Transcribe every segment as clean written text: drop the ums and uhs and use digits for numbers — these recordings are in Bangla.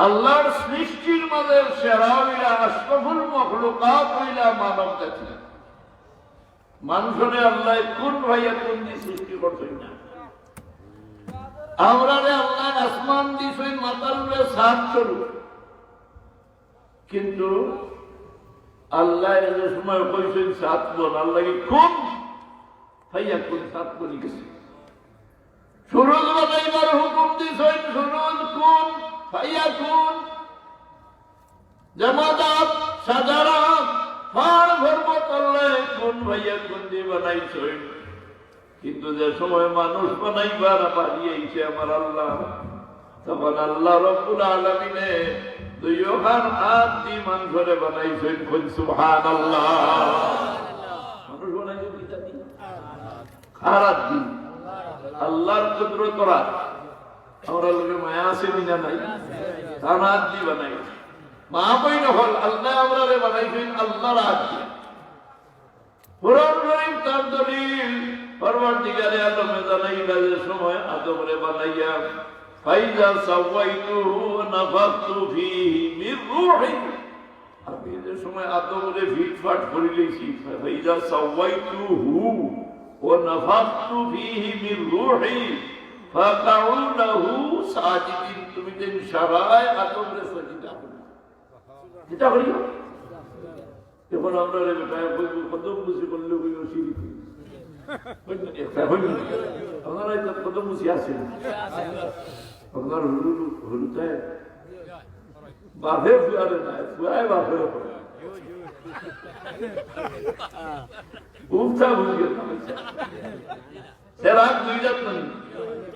আল্লাহর সৃষ্টির মাঝে সেরা হইলা আশরাফুল মখলুকাত হইলা মানব জাতি। মানুষরে আল্লাহ কোন ভাইয়া কোন দিয়ে সৃষ্টি করছেন না। আমরা আল্লাহ আসমান দিয়েছেন মাথার উপরে ছাদ স্বরূপ, কিন্তু আল্লাহ যে সময় কইছেন ছাদ কোন আল্লাহ কোন ভাইয়া কোন ছাদ কোন গেছে। সুরজ বানাইবার হুকুম দিয়েছেন, সুরজ কোন ভাইয়া কোন জামাদাত সাজারা ফার ভরমত আল্লাহ কোন ভাইয়া কোন দিয়ে বানাইছেন। কিন্তু যে সময় মানুষ বানাইবার বানিয়েছে আমার আল্লাহ, তখন আল্লাহ রব্বুল আলামিনে দুইখান হাত দিয়ে মানুষরে বানাইছেন। সুবহানাল্লাহ। মানুষ বানাইছে কিটা দিয়ে? খারাপ দিন আল্লাহর কুদরত রাত। আমরা লোকে মায়া আছে না নাই? তার হাত দিয়ে বানাইছে। মা বইন হল আল্লাহ আমরা বানাইছেন আল্লাহর হাত দিয়ে। কুরআন শরীফ তার দলিল। পরবর্তীকালে আদমে জানাইলা যে সময় আদমরে বানাইয়া ফাইজা সাওয়াইতুহু ওয়া নাফাখতু ফীহি মির রূহি, আমি যে সময় আদমরে ফিটফাট করে লইছি, ফাইজা সাওয়াইতুহু ওয়া নাফাখতু ফীহি মির রূহি ফাকাউ লাহু সাজিদিন। তুমি যেন সারায় আদমরে সাজদা করো, যেটা করিও। এখন আমরা রে কত বুঝি করলে কইও শিরিক আপনারা কত মুসি আছেন। আপনার হলুতে বাফে ফুয়ারে নাই, ফুয়ায় বাফে উফটা বুঝিয়ে সেরাক দুই জাত নেই,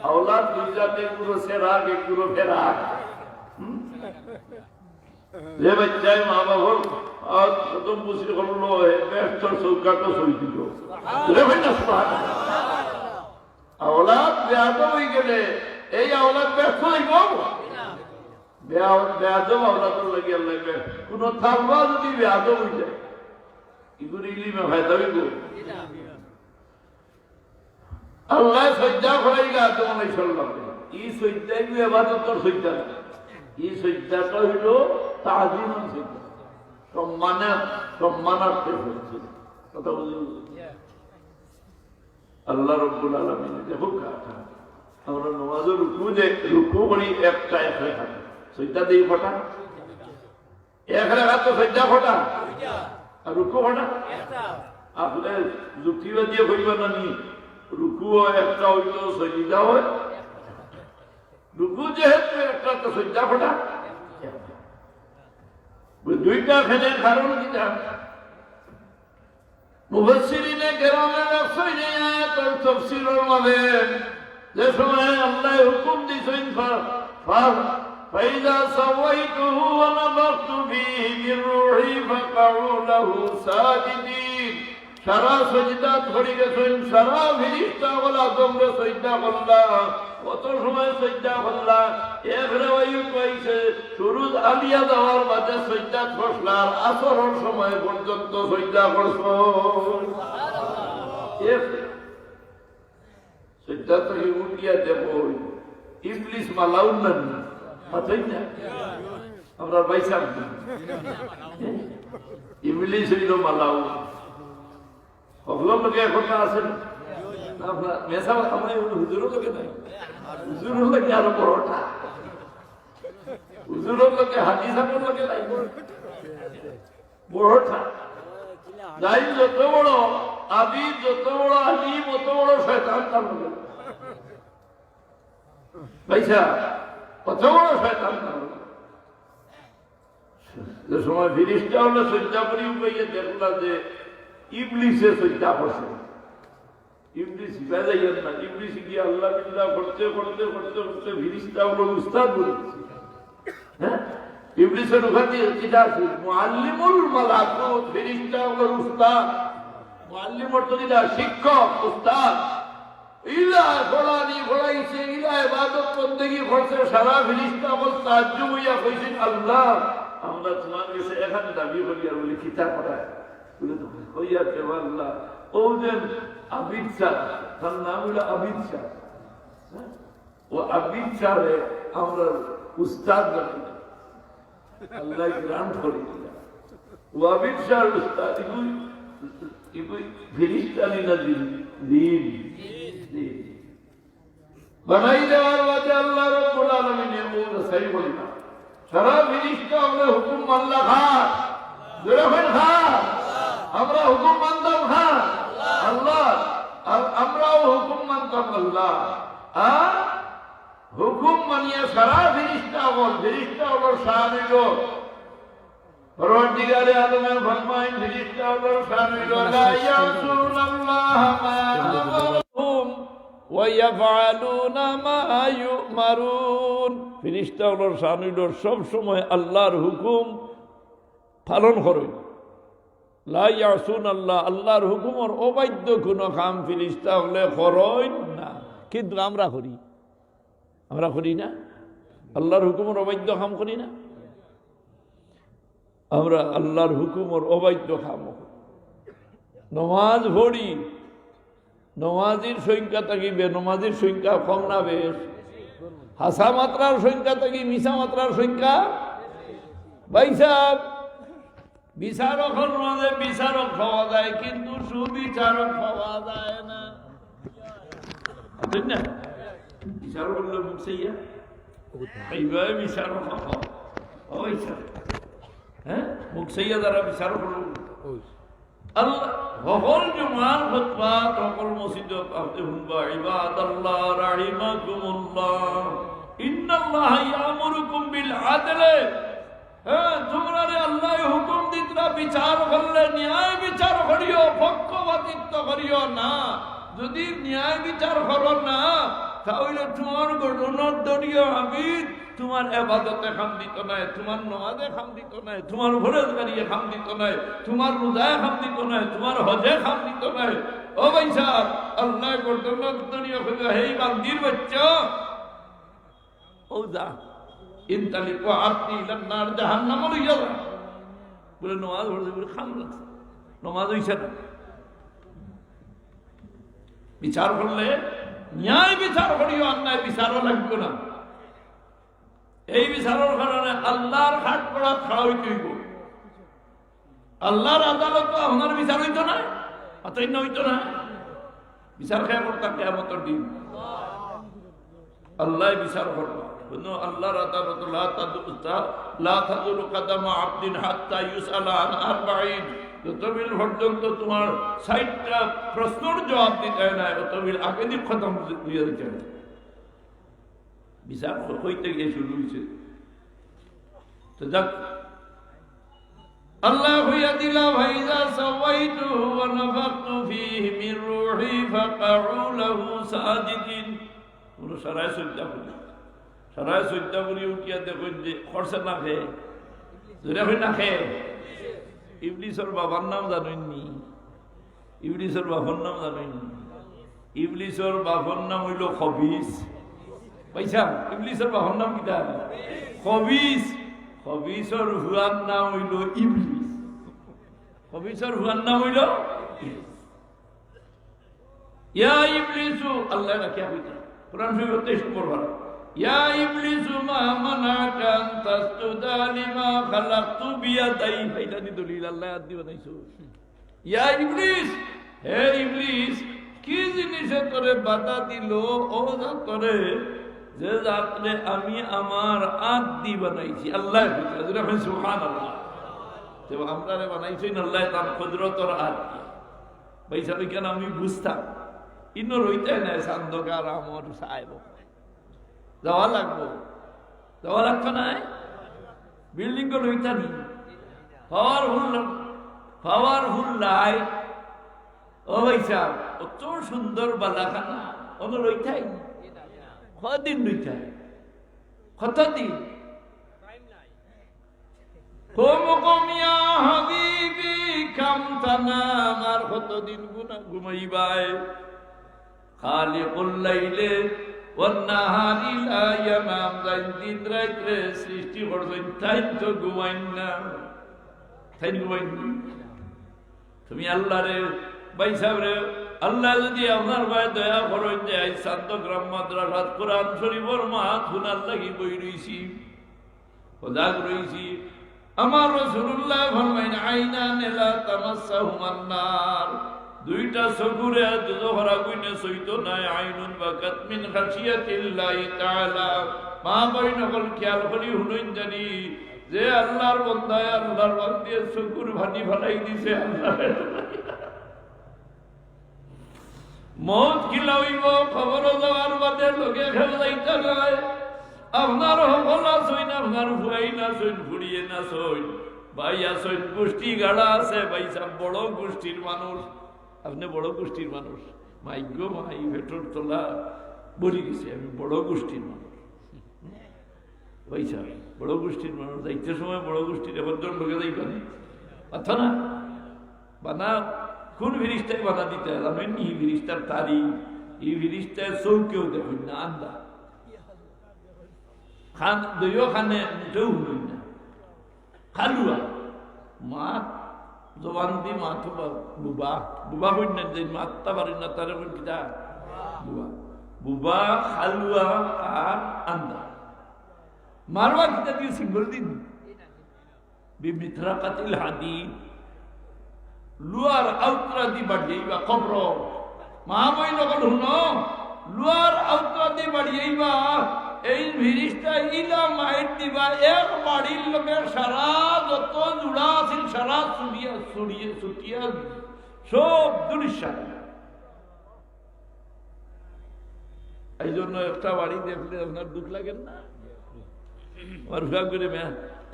আওলাদ দুই জাত, এক গুলো সেরাক এক গুলো ফেরাক। যে বাচ্চায় মা বাবার প্রথম বুঝি করলো ব্যস্তর চৌকাটা সই দিল, আওলাদ বেয়াদব হয়ে গেলে এই আওলাদ ব্যর্থ হইব। বেয়াদব আওলাদ লাগে আল্লাহ কোন থাকবা যদি বেয়াদব হয়ে যায় এগুলো ইলিমে ফায়দা হইব। আল্লাহ সজ্জা করাইলে আদম আলাইহিস সালাম এই সজ্জাই ইবাদতের সজ্জা না, এই সজ্জাটা হইল তাজিমের সজ্জা, সম্মানার্থে হচ্ছে। কথা বুঝলি? আল্লাহ রব্বুল আলামিন দেখো কথা আমরা নামাজের রুকু করি একটা এক রেখা, সজ্জা দেই ফটা এক রেখা, তো সজ্জা ফটা আর রুকু ফটা। আপনি যুক্তিবা দিয়ে কইবা না নি রুকু একটা হইল সজ্জা হয়, রুকু যেহেতু একটা তো সজ্জা ফটা। দুইটা খেলে কারণ কিনা মুফাসসিরিনে কেরামের রাসূলে আয়াতের তাফসীরের মধ্যে যে সময় আল্লাহ হুকুম দিয়েছেন ফাইযা সাওয়াইতুহু ওয়া নাফাখতু ফীহি মির রূহি ফাকাউ লাহু সাজিদিন, সারা সজদা ধরে গেছেন, সারা ফেরেশতা ওয়ালা তোমরা সজদা করলা। কত সময় সজদা করলা? এক রিওয়ায়াত কইছে সুরুজ আলিয়া যাওয়ার বাদে সজদা বসলার আসরের সময় পর্যন্ত সজদা করছো। সজদা থেকে উঠিয়া দেখো ইবলিস মালাউন না পাতাই না আমরা বাইসাব ইবলিস হইল মালাউ। সকলের লোকে এখন আছেন আপনার মেসা আমার হুজুরও লোকে নাই, হুজুরের লোকে আরো বড়টা, হুজুরের লোকে হাদিসের লোকে নাই বড়টা। যাই যত বড় আবিদ, যত বড় আলিম, অত বড় শয়তান তার লোকে পয়সা, কত বড় শয়তান তার লোকে। যে সময় ফিরিস্তা হলো সজ্জা করি উপাইয়ে দেখলা যে ইবলিসে সজ্জা করছে। ইবলিস বেজাইয়েন না, ইবলিস গিয়ে আল্লাহ বিল্লাহ করতে করতে করতে করতে ফিরিস্তা হলো উস্তাদ বলেছে। হ্যাঁ, ইবলিসের ওখানে যেটা আছে মুআল্লিমুল মালাকুত, ফিরিস্তা হলো উস্তাদ। মুআল্লিম অর্থ যেটা শিক্ষক, উস্তাদ। ইলা ফলানি ফলাইছে, ইলা ইবাদত বন্দেগী করছে, সারা ফিরিস্তা বল তাজ্জুব হইয়া কইছেন আল্লাহ আমরা তোমার কাছে এখানে দাবি করি আর বলি কিতাব পড়ায় হইয়া কেবল আল্লাহ ও যেন আবিদ শাহ, তার নাম হইল আবিদ শাহ। ও আবিদ শাহে আমরা উস্তাদ বানাই, আল্লাহ গ্রাম করে দিলাম ওয়াবির শাহ উস্তাদ ফিরিস্তানি না দিন দিন বানাই দেওয়ার বাদে আল্লাহ রাব্বুল আলামিন এমন সাই বলি না সারা ফিরিস্তা আমরা হুকুম মানলা খা যেরকম খা আমরা হুকুম মানতাম খা আল্লাহ আর আমরাও হুকুম মানতাম আল্লাহ আর হুকুম মানিয়ে সারা ফিরিস্তা হলো শামিল পরওয়ারদিগারে আলমে ফরমায় ফিরিস্তা হলো শামিল লা ইয়াসুনাল্লাহ মা আমারহুম ওয়া ইয়াফআলুনা মা ইউমারুন ফিরিস্তা হলো শামিল সব সময় আল্লাহর হুকুম পালন করে লা ইয়াসুনাল্লাহ আল্লাহর হুকুমের অবাধ্য কোনো কাম ফিরিস্তা হলে করেন না কিন্তু আমরা করি না আল্লাহর হুকুমের অবাধ্য কাম করি না আমরা আল্লাহর হুকুমের অবাধ্য কাম নমাজ পড়ি নমাজের সংখ্যা থাকি বেনমাজের সংখ্যা কম না বেশ হাসা মাত্রার সংখ্যা থাকি মিশা মাত্রার সংখ্যা ভাই সাহেব বিচারকের মাঝে বিচারক পাওয়া যায় কিন্তু সুবিচারক পাওয়া যায় না না বিচারক হলো মুখসাইয়া এইভাবে বিচারক হ্যাঁ মুখসাইয়া দ্বারা বিচারক হলো আল্লাহ সকল জুমার খুতবা সকল মসজিদত আপনি শুনবা ইবাদাল্লাহ রাহিমাকুমুল্লাহ ইন্নাল্লাহা ইয়ামুরুকুম বিল আদলি হ্যাঁ তোমরা রে আল্লাহ হুকুম দিতরা বিচার করলে ন্যায় বিচার করিও পক্ষপাতিত্ব করিও না যদি ন্যায় বিচার করো না তাহলে তোমার গঠনের দলীয় আবিদ তোমার এবাদতে খাম দিত নাই তোমার নমাজে খাম দিত নাই তোমার ফরজগারিয়ে খাম দিত নাই তোমার রোজায় খাম দিত নাই তোমার হজে খাম দিত নাই ও ভাই সাহেব আল্লাহ গঠনের দলীয় হেই বান্দির বাচ্চা ও যা ইনতালিকু আরতি ইলান্নার জাহান্নাম লইয়া যা বলে নমাজ পড়ছে বলে খাম লাগছে নমাজ হইছে না বিচার করলে ন্যায় বিচার করিও অন্যায় বিচারও লাগবে না এই বিচারের কারণে আল্লাহর হাট করা খাড়া হইতে হইব আল্লাহর আদালত তো আমার বিচার হইতো না অতএন্য হইতো না বিচার খেয়া করতাম কিয়ামতের দিন আল্লাহ বিচার করবা আল্লাহর আদালত লা তাযুলু কাদামা আবদিন হাত্তা ইউসালা আন আরবাঈন যতবিল পর্যন্ত তোমার ৬০টা প্রশ্নের জবাব দিতে না ততবিল আগে দিন খতম হয়ে দিতে বিচার হইতে গিয়ে শুরু হয়েছে তো যাক আল্লাহ হইয়া দিলা ভাইজা সাওয়াইতু ওয়া নাফাকতু ফীহি মির রূহি ফাকাউ লাহু সাজিদিন পুরো সারায় সজ্জা করি উঠিয়া দেখুন যে খরচা না খেয়ে যদি হই না খেয়ে ইবলিসের বাবার নাম জানেননি ইবলিসের বাবার নাম জানেননি ইবলিসের বাবার নাম হইল খবিস পয়সা ইবলিসের বাবার নাম কিটা খবিস খবিসের হুয়ার নাম হইল ইবলিস খবিসের হুয়ার নাম হইল ইয়া ইবলিসু আল্লাহ রাখিয়া হইতা কোরআন শরীফ 23 নম্বর পারা ইয়া ইবলিসু মা মানাকা আন তাসজুদা লিমা খালাকতু বিয়াদাই এটা নি দলিল আল্লাহ আদি বানাইছো ইয়া ইবলিস হে ইবলিস কি জিনিসে তোরে বাধা দিল ও যা তোরে যে জাতরে আমি আমার আদি বানাইছি আল্লাহ বুঝা রে সুবহানাল্লাহ তো আমরারে বানাইছেন আল্লাহ তার কুদরতর আদি পয়সা কেন আমি বুঝতাম ইনো রইতে না সান্দকার আমর সাহেব যাওয়া লাগতো না বিল্ডিং গুলো রইতা নি পাওয়ারফুল লাইট ও ভাইসা অত সুন্দর বালাখানা ওনো রইতাই কদিন রইতাই কতদিন কমিয়া হাবিবি কামতানা আমার কতদিন ঘুমাইবাই খালিকুল লাইলে ওয়ান্নাহারি লা ইয়ানাম দিন রাতে সৃষ্টি করছেন তাই তো ঘুমাইন না তাই ঘুমাইন তুমি আল্লাহরে ভাই সাহেবরে আল্লাহ যদি আপনার ভাই দয়া করেন যে এই চট্টগ্রাম মাদ্রাসাত কোরআন শরীফের মাহফিল লাগি বই রইছি সজাগ রয়েছি। আমার রাসূলুল্লাহ ফরমাইন আইনান লা তামাসসাহুমান নার, দুইটা চকুরে দুজোহর আগুনে সইত নাই। আইনুন বাকাত মিন খাশিয়াতিল্লাহি তাআলা, মা বইন হল খেয়াল করি হুনইন জানি যে আল্লাহর বান্দায় আল্লাহর বান্দিয়ে চকুর ভানি ফেলাই দিছে। আল্লাহ মত কিলা হইব খবর যাওয়ার বাদে লোকে খেল যাইতে নাই। আপনার সকল আসইন, আপনার ফুয়াই না সইন, ফুড়িয়ে না সইন, ভাই আসইন, গোষ্ঠী গাড়া আছে। ভাই সাহেব বড় গোষ্ঠীর মানুষ, আপনি বড় গোষ্ঠীর মানুষ। মাইগ্য মাই ভেটর তোলা বলি গেছে আমি বড় গোষ্ঠীর মানুষ। ভাই সাহেব বড় গোষ্ঠীর মানুষ, যাইতে সময় বড় গোষ্ঠীর এবার লোকে যাইবেন কথা না বানা। কোন ফিরিস্তায় বাধা দিতে জানেন? এই ফিরিস্তার তারিখ, এই ফিরিস্তায় চৌকেও দেখুন না, আন্দা খান দইও খানে মুঠেও হুলুন না। খালুয়া মা জবান দি মাথো বুবা বুবা হইন না, যে মাত্তা পারেন না তার কিতা বুবা বুবা, খালুয়া আর আন্দা। মারওয়া কিতা দিয়ে সিম্বল দিন বিমিত্রা কাতিল হাদিদ, লুয়ার আউতরা দি বাড়িয়েইবা খবর। মা বই নকল হুন, লুয়ার আউতরা দি বাড়িয়েইবা এই ফিরিস্তা ইলা মাইট দিবা। এক বাড়ির লোকের সারা যত জুড়া আছিল সারা ছুটিয়া ছুটিয়ে ছুটিয়া সব দুরিশা। এই জন্য একটা বাড়ি দেখলে আপনার দুঃখ লাগেন না? আর করে মেয়া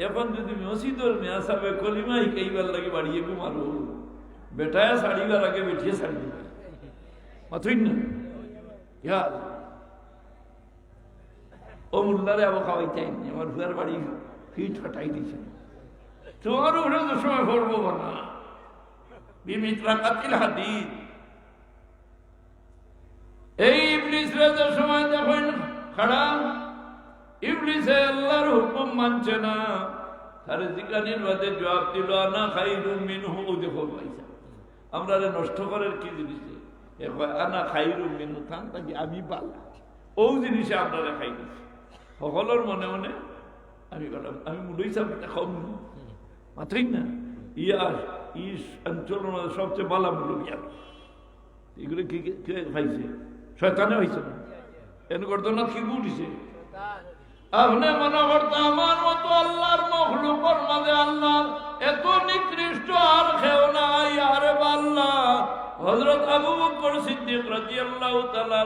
এখন যদি মসজিদর মেয়া সাহেব কলিমা শিকাইবার লাগে বাড়িয়ে মারো, বেটায় শাড়িবার আগে বেঠিয়ে শাড়ি দিবে মাথুই না। ইয়া ও মুল্লারে আবার খাওয়াই চাইনি, আমার ভুয়ার বাড়ি ফিট ফাটাই দিয়েছে। তোমার উঠে তো সময় করবো না বিমিত্রা কাতিল হাদিদ। এই ইবলিসরে যে সময় দেখেন খাড়া, ইবলিসে আল্লাহর হুকুম মানছে না, তার জিজ্ঞানির বাদে জবাব দিল আনা খাইরুম মিনহু। দেখো পয়সা আমরা নষ্ট করার কি জিনিসে আনা খাইরুম মিনহু, থান থাকি আমি পালা ও জিনিসে আপনারা খাই দিচ্ছি। সকলের মনে মনে আমি বললাম আমি মুড়ই চাপ কম মাথাই না। ইয়ার ইস অঞ্চলের মধ্যে সবচেয়ে বালা মুলুক ইয়ার, এগুলো কি খাইছে? শয়তানে হয়েছে না? এন করতো না কি উঠিছে? আপনি মনে করতো আমার মতো আল্লাহর মখলুকর মাঝে আল্লাহ এত নিকৃষ্ট আর খেও নাই। আরে আল্লাহ হযরত আবু বকর সিদ্দিক রাদিয়াল্লাহু তাআলা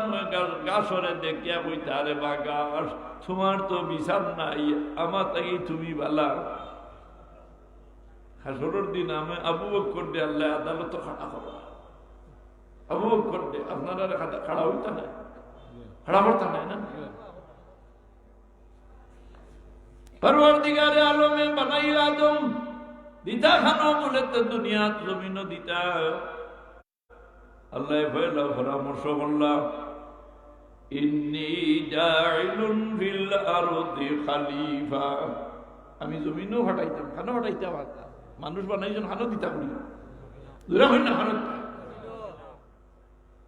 গাছরে দেখিয়া কইতে, আরে বা গাছ তোমার তো বিচার নাই, আমার তাই তুমি বালা। হাসরের দিন আমি আবু বকর দে আল্লাহ আদালত খাড়া করো। আবু বকর দে আপনারা খাড়া হইতা না, খাড়া করতে নাই না। परवरदिगार आलमे बनाई आदम दिता खानो बोले तो दुनिया जमीन दिता। अल्लाह फैला परामर्श करला इन्नी जाइलुन फिल आरदि खलीफा। আমি জমিনও হটাইতাম, খানো হটাইতাম, মানুষ বানাইছেন খানো দিতাম দূরে হই না খানো,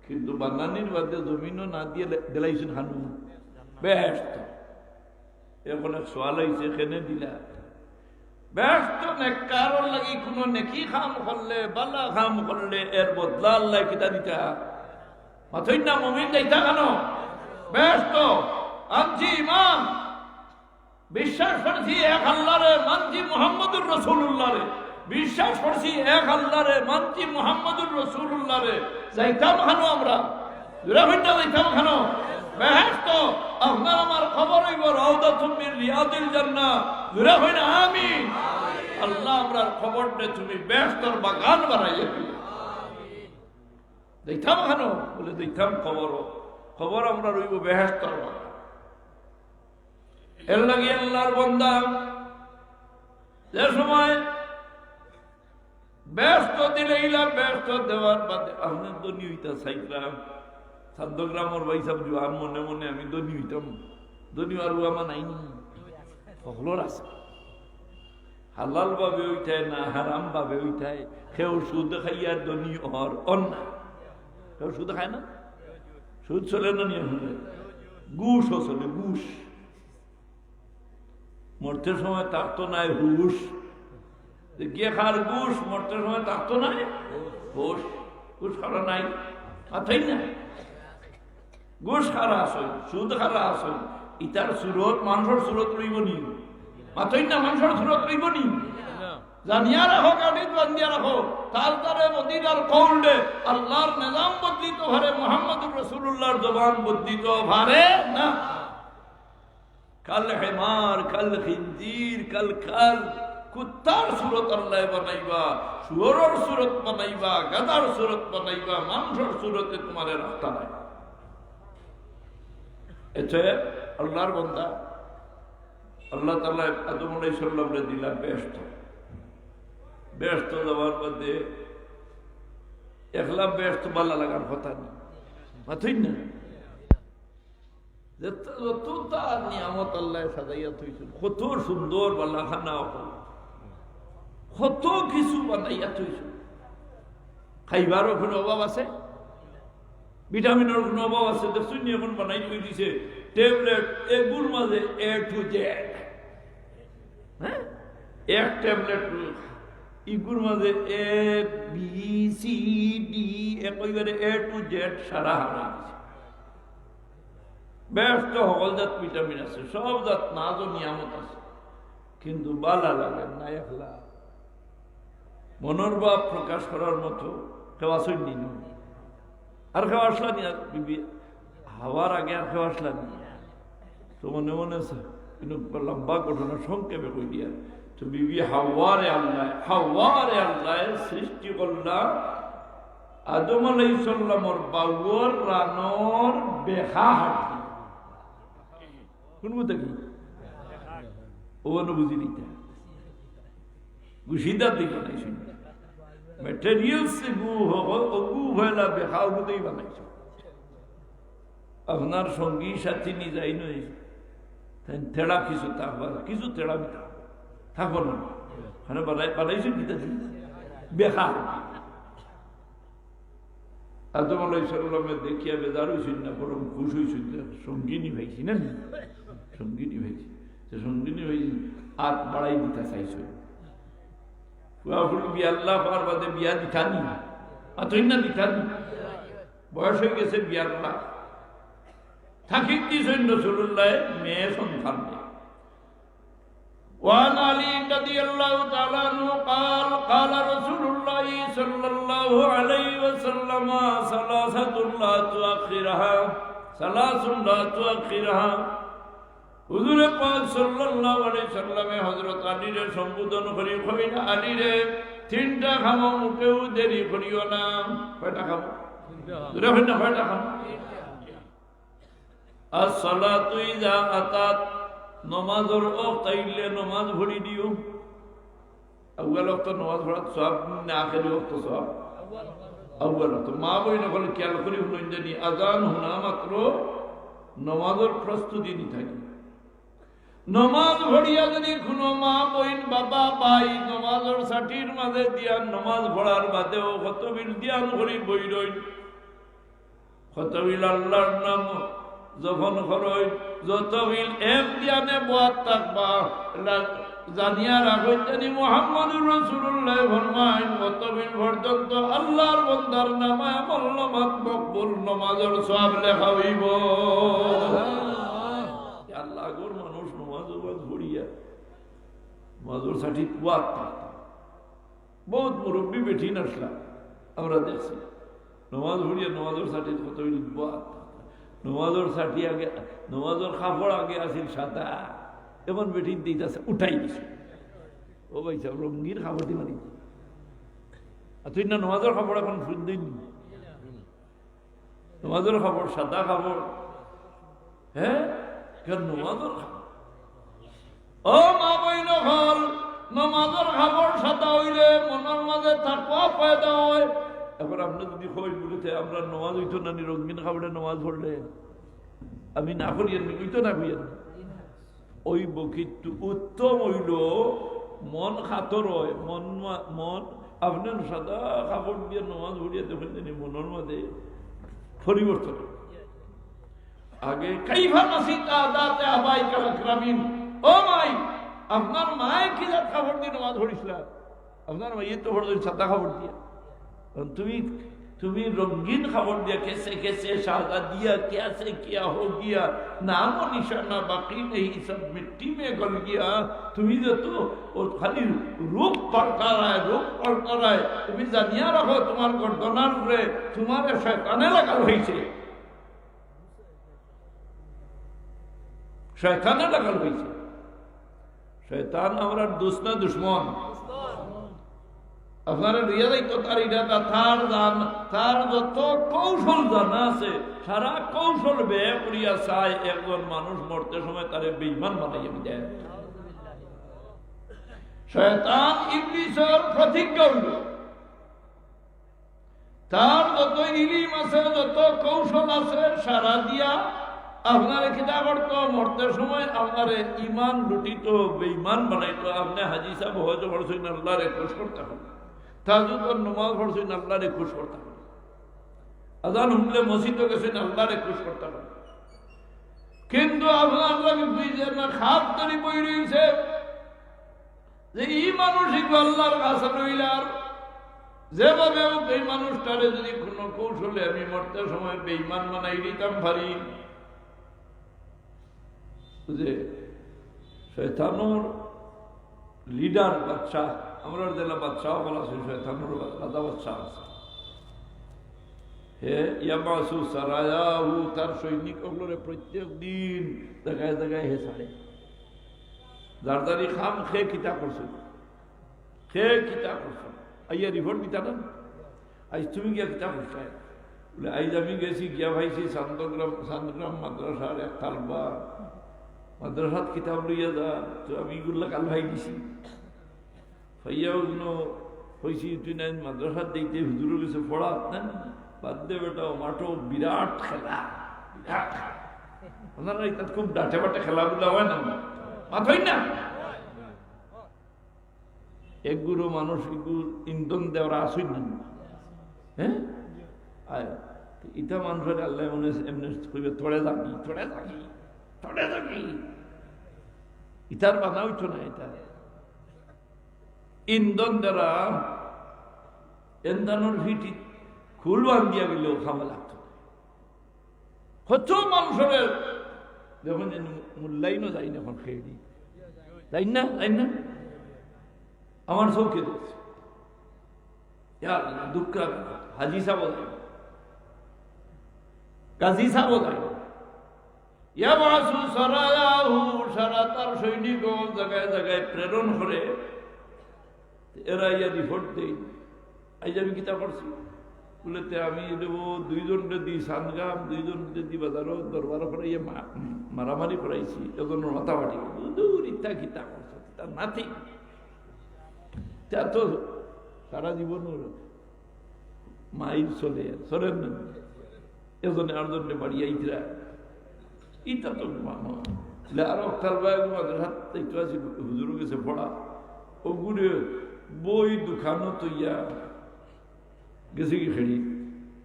কিন্তু বানানির বাদে জমিনও না দিয়ে দিলাইছেন খানু ব্যস্ত। এখন এক সোয়াল হয়েছে কেনে দিলা ব্যস্ত নেকারর লাগি কোনো নেকি খাম করলে বালা খাম করলে এর বদলা আল্লাহ কিতা দিতা মাথই না মুমিন যাইতা কেন ব্যস্ত। আনছি ইমাম বিশ্বাস করছি এক আল্লাহরে, মানছি মুহাম্মদুর রাসূলুল্লাহ রে, বিশ্বাস করছি এক আল্লাহরে, মানছি মুহাম্মদুর রাসূলুল্লাহ রে, যাইতাম কেন আমরা দূরে হইতা যাইতাম কেন ব্যস্ত। আপনার আমার খবর হইব রাউদাতুম মিন রিয়াদিল জান্নাহ দূরে হই না আমি আল্লাহ আমরার খবর দে তুমি ব্যস্তর বাগান বানাইয়া দিও। যাইতাম কেন বলে যাইতাম খবর খবর আমরা রইব ব্যস্তর বাগান। এর লাগে আল্লাহর বান্দা যে সময় ব্যস্ত দিলে ইলা ব্যস্ত দেওয়ার বাদে আপনি ধনী হইতা চাইলাম। সাদ্দগ্রামর ভাই সব জোয়ান মনে মনে আমি ধনী হইতাম, ধনী আর আমার নাই সকলের আছে। হালাল ভাবে উঠায় না হারাম ভাবে উঠায়, কেউ সুদ খাইয়ার ধনী হর অন্যা, কেউ সুদ খায় না, সুদ চলে না নিয়ে ঘুষ চলে ঘুষ। মরতে সময় থাকতো নাই হুশ, গিয়ে খার ঘুষ, মরতে সময় থাকতো নাই হুশ। ঘুষ খারা নাই, মাথাই না। ঘুষ খারা আসই, সুদ খারা আসই, ইটার সুরত মানুষের সুরত রইব নি, মাথাই না মানুষের সুরত রইব নি। জানিয়া রাখো, গাড়িত বান্ধিয়া রাখো, তার দ্বারে মদিনার কৌলে আল্লাহর নিজাম বদলিত ভারে, মুহাম্মদুর রাসূলুল্লাহর জবান বদলিত ভারে না। কাল হেমার, কাল খিনজির, কাল কাল কুত্তার সুরত আল্লাহ বানাইবা, শুয়োরের সুরত বানাইবা, গাদার সুরত বানাইবা, মানুষের সুরতে তোমার রাস্তা নাই। এতে আল্লাহর বান্দা আল্লাহ তাআলা আদম আলাইহিস সালামরে দিলা ব্যস্ত, ব্যস্ত যাওয়ার মধ্যে একলা ব্যস্ত ভালো লাগার কথা নেই, মাথুই না। যত তার নিয়ামত আল্লাহ সাজাইয়া থইছেন, কত সুন্দর বালাখানা, কত কিছু বানাইয়া থইছেন। খাইবারও কোনো অভাব আছে, ভিটামিনের কোনো অভাব আছে? দেখুন এখন বানাই থই দিছে ট্যাবলেট, এগুলোর মাঝে A to Z, হ্যাঁ, এক ট্যাবলেট ইগুর মাঝে ABCD একইবারে A to Z সারা হারা আছে। ব্যস্ত সকল জাত ভিটামিন আছে, সব জাত নাজ ও নিয়ামত আছে, কিন্তু বালা লাগে না। একলা মনের ভাব প্রকাশ করার মতো কেউ আসেন নি, আর কেউ আসলা নি? আর বিবি হাওয়ার আগে আর কেউ আসলা নি? তো মনে মনে আছে, কিন্তু লম্বা ঘটনা সংক্ষেপে কই দিয়া। তো বিবি হাওয়ারে আল্লাহ সৃষ্টি করলা আদম আলাইহিস সালামর বাউর রানর বেহা হাঁটি। কোন কথা কি ও বুঝি দিতে গুছিদার দিকে বানাইছে, মেটেরিয়ালস গু হলা বেহাও গুতেই বানাইছে। আপনার সঙ্গী সাথী নি যাই নই, তেড়া কিছু থাকবা, কিছু তেড়া বিতা থাকবো না, মানে বানাইছে গীতা বেহা। আদম আলাইহিস সালামের দেখিয়া বেজার হইছেন না, বরং খুশ হইছেন, সঙ্গিনী ভাইছি না, সঙ্গিনী ভাইছি। সঙ্গিনী ভাইছি হাত বাড়াই দিতে চাইছে, বিয়াল্লাহ পার বাদে বিয়া দিঠানি, আতই না দিঠানি, বয়স হয়ে গেছে বিয়ার না, থাকি দিয়েছেন রাসূলুল্লাহ মেয়ে সন্তান নেই। وعن علي رضي الله تعالى عنه قال قال رسول الله صلى الله عليه وسلم ثلاثة لا تؤخرها ثلاث لا تؤخرها। হুজুর পাক সাল্লাল্লাহু আলাইহি সাল্লামে হযরত আলীরে সম্বোধন করি, কইনা আলী রে তিনটা খামো, মুখেও দেরি করিও না। কয়টা খামো? দুটা হইনা, কয়টা খামো? as-salatu idha atat, নমাজের ওয়াক্ত আইলে নমাজ পড়ি দিও। আউয়াল ওয়াক্ত নমাজ পড়ার সওয়াব না, আখেরি ওয়াক্ত সওয়াব আউয়াল ওয়াক্ত। মা বই না বলে খেয়াল করি হলেন জানি আজান হোনা মাত্র নমাজের প্রস্তুতি নি থাকি। নমাজ পড়িয়া যদি কোনো মা বইন বাবা ভাই নমাজের সাঠির মাঝে দিয়া নমাজ পড়ার বাদেও খতবিল দিয়ান করি বই রই, খতবিল আল্লাহর নাম যখন খরচ যত বিল এক দিয়ানে বাদ থাকবা, জানিয়া রাখেন জানি মুহাম্মদুর রাসূলুল্লাহ ফরমায় কত বিল পর্যন্ত আল্লাহর বান্দার নামে মল্লমাত মকবুল নমাজের সওয়াব লেখা হইব। আল্লাহ গোর মানুষ নমাজ পড়িয়া নমাজের সাথে বাদ থাকতা, বহুত মুরব্বী বেঠি আসলা আমরা দেখছি, নমাজ পড়িয়া নমাজের সাথে কত বিল বাদ, নমাজের সাথী আগে নমাজের কাপড় আগে আসিল সাদা, এমন বেঠিন দিতেছে উঠাই দিছে। ও ভাই সাহেব রঙিন কাপড় দিবা নি? আর তুই না নমাজের কাপড় এখন দিন, নমাজের কাপড় সাদা কাপড়, হ্যাঁ কেন নমাজের কাপড়? ও মা বইন হল নমাজের কাপড় সাদা হইলে মনের মাঝে তাকওয়া পয়দা হয়। এখন আপনি যদি কই বলিতে আমরা নমাজ হইতো না, রঙিন কাপড়ে নমাজ পড়লে আমি না করিয়েন হইতো না, কইয়েন ওই বকিত উত্তম হইল মন খাতর হয়, মন আপনি সাদা কাপড় দিয়ে নমাজ পড়িয়া দেখেন জানি মনের মাঝে পরিবর্তন। আগে কাইফা নাসিতা দাতে আবাইকা আকরামিন, ও মাই আপনার মায়ে কি জাত খবর দিয়ে নামাজ পড়িসলা আপনার মাইয়ে তো পড়ো সাদা খবর দিয়া তুমি তুমি রঙিন খবর দিয়া कैसे कैसे शादा दिया क्या से क्या हो गया नाम और निशाना बाकी नहीं सब मिट्टी में गल गया तुम्हें तो और खाली रूप पड़ता रहा है तुम्हें जानिया रखो तुम्हार गर्दनार উপরে तुम्हारे शैताने लगा হইছে शैताने लगा হইছে शैतान हमारा दोस्त ना दुश्मन আপনারা রিয়া যাইতো তার ইরাদা তার যত কৌশল জানা আছে সারা কৌশল ব্যয় করিয়া চায় একজন মানুষ মরতে সময় তারে বেঈমান বানাইয়া দেয় শয়তান ইবলিসের প্রতিজ্ঞা হইল তার যত ইলিম আছে যত কৌশল আছে সারা দিয়া আপনারে কিতা করতো মরতে সময় আপনারে ইমান লুটিত বেঈমান বানাইতো আপনি হাজি সাহেব হয়তো বলছেন আল্লাহরে খুশ করতে হবে তাজুদ और नमाज পড়ছেন আল্লাহরে খুশ করতে হবে আযান হুনলে মসজিদে গেছেন আল্লাহরে খুশ করতে হবে কিন্তু আপনার লাগে বুঝে না খাপ তরি বই রইছে যে এই মানসিক আল্লাহর কাছে রইলার যেভাবে এই মানুষটারে যদি কোনো কৌশলে আমি মরতে সময় বেঈমান বানাই দিতাম পারি যে শয়তানের লিডার বাচ্চা আমরা জেলা বাদশাহ বলা আছে শয়তানের রাজা বাদশাহ আছে হে ইয়ামাসু সারায়াহু তার সৈনিকগুলোরে প্রত্যেক দিন জায়গায় জায়গায় হে ছাড়ে জারদারি খাম খে কিতাব করছে আইয়া রিপোর্ট দিতা না আজ তুমি গিয়া কিতাব করছে বলে আজ আমি গেছি গিয়া ভাইছি সান্দগ্রাম মাদ্রাসার এক তালবা মাদ্রাসাত কিতাব লইয়া যা তো আমি এগুলা কাল ভাই দিছি ভাইয়াও হয়েছি তুই না মাদ্রাসার দিতে হুজুরের কাছে পড়াত না বাদ দে বেটা মাঠও বিরাট খেলা ওনারা এটা খুব ডাটে বাটে খেলাধুলা হয় না মাথই না একগুলো মানুষ ইন্ধন দেওয়ার আসই না হ্যাঁ ইটা মানুষের আল্লাহ মনে এমনি কইবে থড়ে থাকি ইটার বানা হইতো না এটা ইন্ধন দ্বারা এন্দানোর ভিটি খুলবান দিয়া গেলেও খাওয়া লাগতো কত মানুষের যখন মূল্যায়নও যাই না এখন খেয়ে দিই তাই না আমার চৌকে দেখছে দুঃখ হাজি সাহ যায় কাজী সাহ যায় সারা তার সৈনিক জায়গায় জায়গায় প্রেরণ করে এরা ইয়া রিপোর্ট দেই আজ আমি কিতা করছি বলেতে আমি দেবো দুইজনকে দিই সানগাম দুইজনকে দি বাজারও দরবার করাইয়া মারামারি করাইছি এজনের মাথাবাটি দূর ইত্যা কিতা করছো তার নাতি তা তো সারা জীবন মাইল চলেন না এজনে আরজনে বাড়ি আইতরা ইটা তো আর অক্টার একটু আছে হুজুর গেছে পড়া ওগুলো বই দুখানো তৈয়া গেছে কি খেড়ি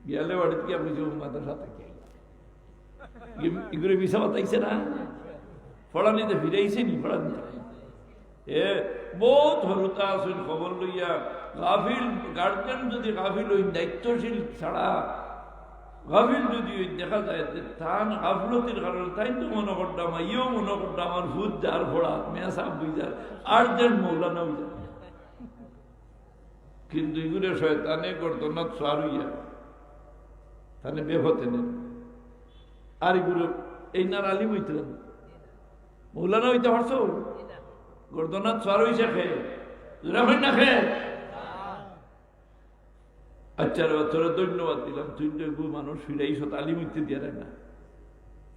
গেলে বাড়িতে কি আপনি মাদ্রাসা থাকে এগুলো মিশা বাতাইছে না পড়া নিতে ফিরাইছে নি পড়া নিতে বহুত হরুতা আসুন খবর লইয়া গাফিল গার্জেন যদি গাফিল ওই দায়িত্বশীল ছাড়া গাফিল যদি দেখা যায় তান গাফলতির কারণে তাই তো মনে করতাম ইও মনে করতাম আমার ভূত যার ভোড়া মেয়া সাহ বুঝার আর্জেন্ট মৌলানা বুঝার কিন্তু এগুলো শয়তানে গর্দনাথ সারুইয়া তাহলে বেহতে নেন আর এগুলো এই নার আলী বইতেন মৌলানা হইতে পারছো গর্দনাথ সার হইছে খেয়ে না খেয়ে আচ্ছা তোরা ধন্যবাদ দিলাম তুই তো মানুষ ফিরাইছ তালিম হইতে দিয়ে না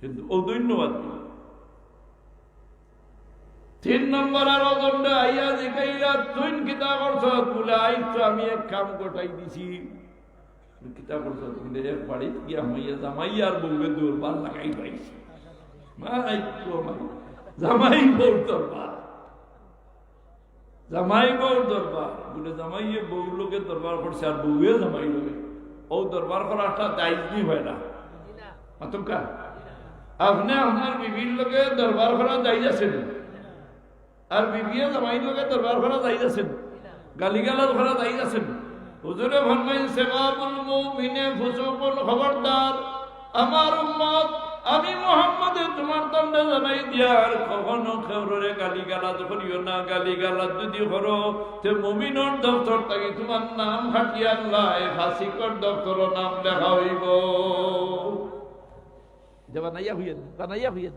কিন্তু ও ধন্যবাদ দিল 3 নম্বর আর দণ্ড আইয়া জিকাইলা তুই কিতা করছ বলে আইতো আমি এক কাম গোটাই দিছি কিতা করছ বলে এক বাড়ি গিয়া মাইয়া জামাই আর বউকে দরবার লাগাই পাইছি মাই জামাই বউর দরবার বলে জামাইয়ে বউ লোকের দরবার করছে আর বউয়ে জামাই লোকে ও দরবার করাটা দায়িত্ব হয় না আতঙ্কা আপনি আপনার বিভিন্ন লোকে দরবার করা দায়ী আছে আর বিবিয়া জামাই লোকে দরবার করা যাই আছেন, গালিগালাজ করা যাই আছেন। হুজুরে ফরমাইন সেবাবুল মুমিনে ফুসুকুন, খবরদার আমার উম্মত, আমি মুহাম্মদে তোমার দণ্ড জানাই দিয়ার কখনো খেউরে গালিগালাজ করিও না। গালিগালাজ যদি করো তে মুমিনের দপ্তর থাকি তোমার নাম হাটিয়ে আল্লাহ ফাসিকর দপ্তর নাম লেখা হইব। বানাইয়া হইয়েন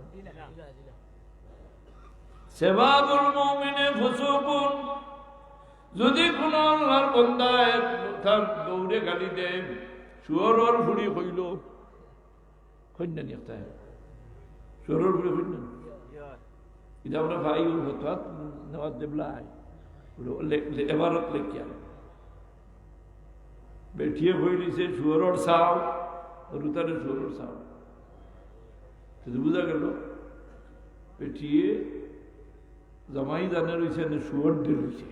সেবাবুল মুমিনে ফুসুকুন। যদি কোন আল্লাহর বান্দায় তার দৌড়ে গালি দেয়, শুয়োর ফুড়ি হইল কন্যানি একটা শুয়োর ফুড়ি হইল এটা আমরা ভাই হতাত নেওয়ার দেবলাই এবারত লেখিয়া বেঠিয়ে হইলিছে শুয়োর চাও, রুতারে শুয়োর চাও, বুঝা গেল বেঠিয়ে জামাই জানে রয়েছে শুয়োর দিয়ে রয়েছে।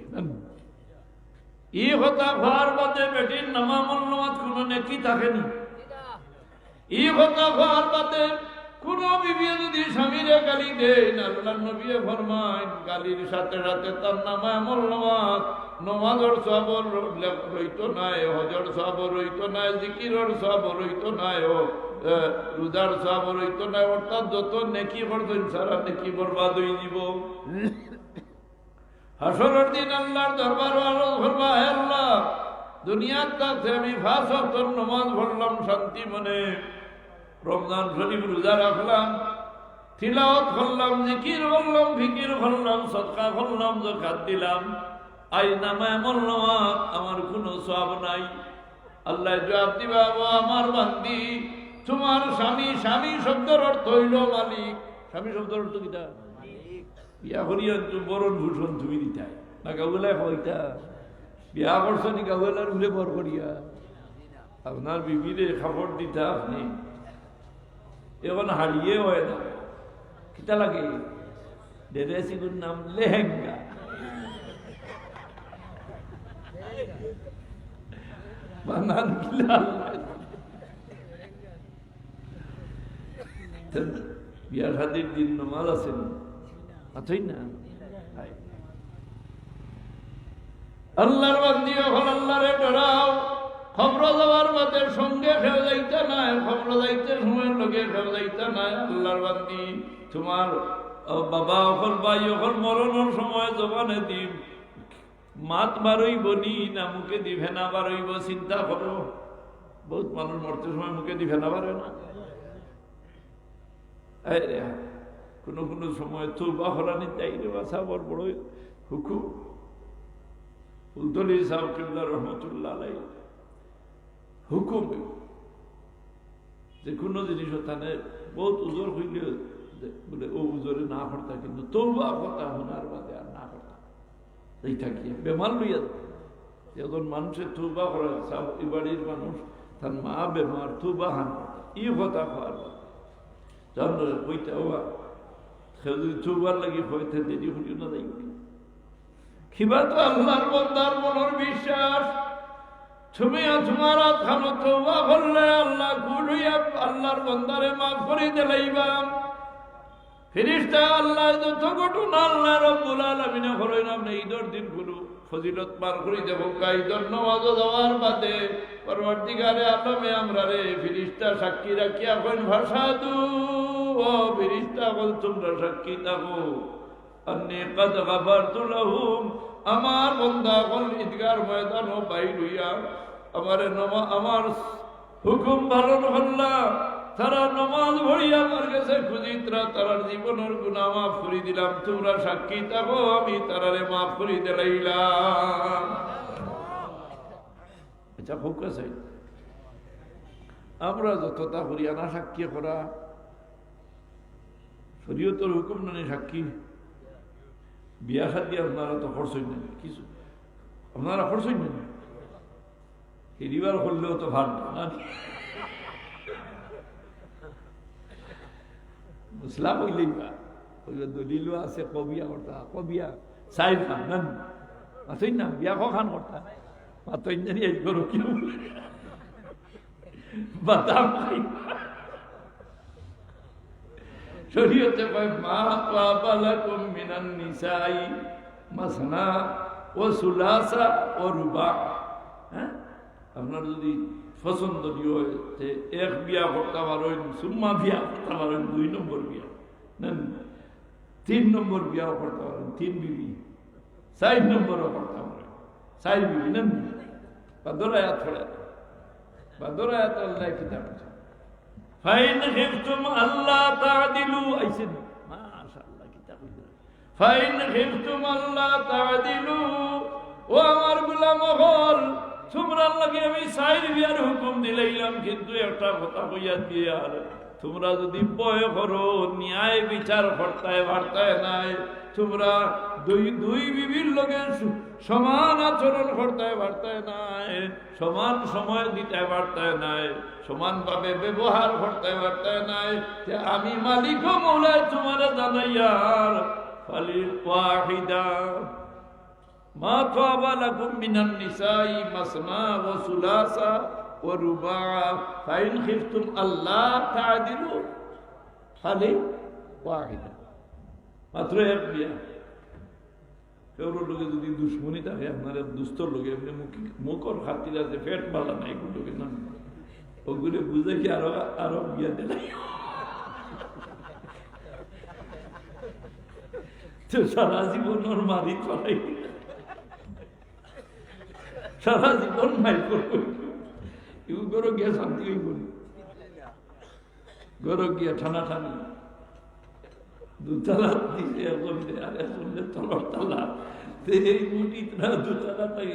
এই কথা হওয়ার বাদে বেটির নামামল নামাজ কোন নেকি থাকেনি। এই কথা হওয়ার বাদে কোন বিবি যদি স্বামীরে গালি দেন, আল্লাহর নবী ফরমায় গালির সাথে সাথে তার নামামল নামাজ, নমাজের সওয়াব রইতো নাই, হজের সওয়াব রইতো নাই, জিকিরের সওয়াব রইতো নাই, রোজার সওয়াব রইতো নাই। অর্থাৎ যত নেকি করতেন সারা নেকি বরবাদ হয়ে যাব। হাসরের দিন আল্লাহর দরবার আরজ করবা, হে আল্লাহ দুনিয়ার কাছে আমি 5 ওয়াক্ত নামাজ পড়লাম শান্তি মনে, রমজান শরীফ রোজা রাখলাম, তিলাওয়াত করলাম, জিকির করলাম, ফিকির করলাম, সদকা করলাম, যাকাত দিলাম, আই নামায় নামাজ আমার কোনো সওয়াব নাই। আল্লাহ জবাব দিবা, ও আমার বান্দি তোমার স্বামী, স্বামী শব্দের অর্থ হইল মালিক। স্বামী শব্দের অর্থ কিটা? বিয়া করিয়া বরণ ভূষণ তুমি দিতাই না, গাউলায় হইতা বিয়া করছনি গাউলার উলে বর করিয়া আপনার বিবিরে খাবার দিতা আপনি এখন হারিয়ে হয় না। কিতা লাগে ড্রেসিংয়ের নাম লেহেঙ্গা। বানান বিয়ার হাতির দিন নমাজ আছেন আল্লাহর বান্দি এখন আল্লাহরে ডরাও। খবর যাওয়ার বাদে সঙ্গে খেয়ে যাইতে নাই, খবর যাইতে সময়ের লোকে খেয়ে যাইতে নাই। আল্লাহর বান্দি তোমার বাবা অকল ভাই অকল মরণের সময় জবানে দিন মাত বারইব নি না মুখে দি ভেনা বারইব, চিন্তা করো। বহুত মানুষ মরতে সময় মুখে দি ভেনা বারে না। কোনো কোনো সময় তওবা হরানি চাইলে বাসা বড় বড় হুকুম। উলতলি সাহেব কিবলা রহমতুল্লাহ আলাইহি হুকুম যে কোনো জিনিস তানে বহুত উজোর হইলে বলে ও উজোরে না করতা, কিন্তু তওবা কথা শোনার বাদে আর না করতা এই থাকিয়ে বেমার লইয়া। যখন মানুষের তওবা করে সব এই বাড়ির মানুষ তার মা বেমার তওবা হান ই কথা হওয়ার বাদে জানো বইটা হওয়া তওবার লাগি হইতে দেরি হইল না যাই খিবা তো আল্লাহর বান্দার মনের বিশ্বাস। তুমি তোমার খানো তওবা করলে আল্লাহ গুড হইয়া আল্লাহর বান্দারে মাফ করে দিলাইবা। ফেরেশতা আল্লাহ যত ঘটনা আল্লাহ রাব্বুল আলামিন করেন আপনি ঈদের দিন গুলো ফজিলত পার করে দেব। ঈদের নামাজ যাওয়ার বাদে পরবর্তীকালে আলমে আমরা রে ফেরেশতা সাক্ষী রাখিয়া কোন ভাষা দু ও ফেরেশতা বল তোমরা সাক্ষী থাকো আন্নী কদ গফরতু লাহুম, আমার বান্দা বল ঈদগার ময়দান ও বাইর হইয়া আমার হুকুম পালন করলাম। তারা নমাজ ভরিয়া আমার কাছে খুঁজিতরা তারার জীবনের গুনাহ মাফ করে দিলাম। তোমরা সাক্ষী থাকো আমি তারারে মাফ করে দিলাইলাম। এটা হোক আছে আমরা যতটা হরিয়ানা সাক্ষী করা শরীয়তের হুকুম নানি সাক্ষী। বিয়া শাদী আপনারা তো খরচই নেন, কিছু আপনারা খরচই নেন, হেরিবার করলেও তো ভার না। মুসলাম হইলেই বা ওই দলিল আছে কবিয়া করতা, কবিয়া সাইড খান নেন মাতই না বিয়া খান করতা মাতই জানি এই করো কি বাদাম খাই শরীয়তে কয় মা তাবালাকুম মিনান নিসাই মাসনা ও সুলাসা ও রুবা। হ্যাঁ, আপনার যদি পছন্দনীয় হয়েছে এক বিয়া করতে পারেন, সুম্মা বিয়া করতে পারেন, 2 নম্বর বিয়া নেন, 3 নম্বর বিয়াও করতে পারেন, 3 বিবি, 4 নম্বরও করতে পারেন, 4 বিবি নেন। বাদর আয়াত পড়ে, বাদর আয়াত আল্লাহ কিতাব আছে ফাইন খিফতুম আল্লাহ তা'দিলু আইসেন মাশাআল্লাহ কিতাব ফাইন খিফতুম আল্লাহ তা'দিলু ও আমার গোলাম হল তোমরা লাগে আমি 4 বিয়ার হুকুম দিলাম, কিন্তু একটা কথা কইয়া দিয়ে আর তোমরা যদি ভয় করো ন্যায় বিচার করতে বার্তায় নাই, তোমরা দুই বিবির লগে সমান আচরণ করতে বার্তায় নাই, সমান সময় দিতে বার্তায় নাই, সমানভাবে ব্যবহার করতে বার্তায় নাই, যে আমি মালিক ও মৌলা তোমার জানাইয়ার খালি ওয়াহিদা মা তাবা লাকুম মিনান নিসাই মাসনা ওয়া সুলাসা ওয়া রুবা ফাইন খিফতুম আল্লাহ তা'দিলু খালি ওয়াহিদা, মাত্র এক বিয়া। কেউ লোকে যদি দুশ্মনী থাকে আপনার দুস্তর লোকে এমনি মুখর খাতির আছে, পেট বালা নাই লোকে না, ওগুলো বুঝে কি আরো বিয়া দিলে তো সারা জীবন ওর মারি চলাই, সারা জীবন মাই করবো, গরো গিয়া শান্তি হইব, গরো গিয়া ঠানা ঠানি 2 তালা দিছে, এখন আর এখন তলর তালা, এই মুটি 2 তালা তাই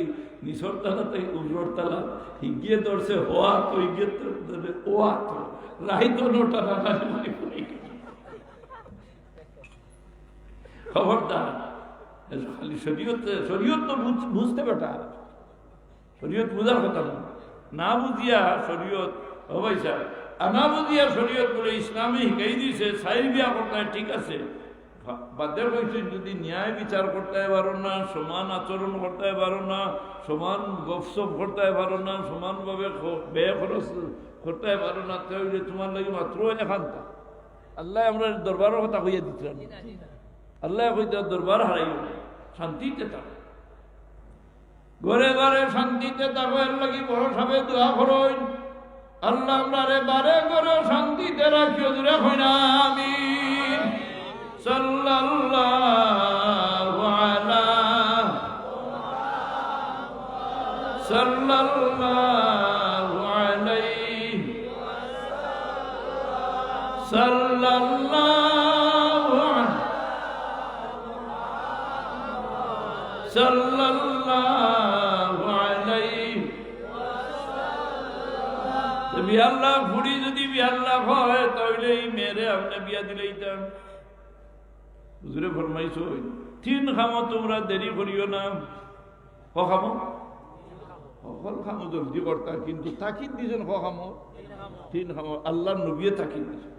নিচর তালা তাই উপর তালা হিগিয়ে ধরছে হওয়া তো হিগিয়ে ধরে ওয়া তো রাই তো নোটা টানি খবরদার। খালি শরীয়ত তো বুঝতে বেটা, শরীয়ত বুঝার কথা না বুঝিয়া শরীয়ত হবাইছা না বুঝিয়া শরীয়ত বলে ইসলামে শিখাই দিছে 4 বিয়া করতে ঠিক আছে, বাদে কইছে যদি ন্যায় বিচার করতে পারো না, সমান আচরণ করতে পারো না, সমান গপসপ করতে পারো না, সমানভাবে ব্যয় খরচ করতে পারো না, তাহলে তোমার লাগে মাত্র এখানটা আল্লাহ আমরা দরবারের কথা কইয়া দিচ্ছিলাম, আল্লাহ কইতে দরবার হারাইও শান্তিতে থাকো, ঘরে ঘরে শান্তিতে থাকো, এর লাগি বড় সবে দোয়া করুন আল্লাহ আমরা রে বারে ঘরে শান্তিতে রাখিও, দূরে হই না আমিন। সাল্লাল্লাহু আলা সাল্লাল্লাহু আলাইহি সাল্লাল্লাহু সাল্লাল্লাহু আলাইহি বিয়াল্লাহ ফুড়ি যদি বিয়াল্লাহ হয় তাহলে এই মেয়েরে আপনি বিয়া দিলেইতাম। হুজুরে ফরমাইছো 3 খামো তোমরা দেরি করিও না, খামো সকল খামো জলদি করতা, কিন্তু তাকিদ দিয়েছেন খামো 3 খামো, আল্লাহ নবীয়ে তাকিদ দিয়েছেন।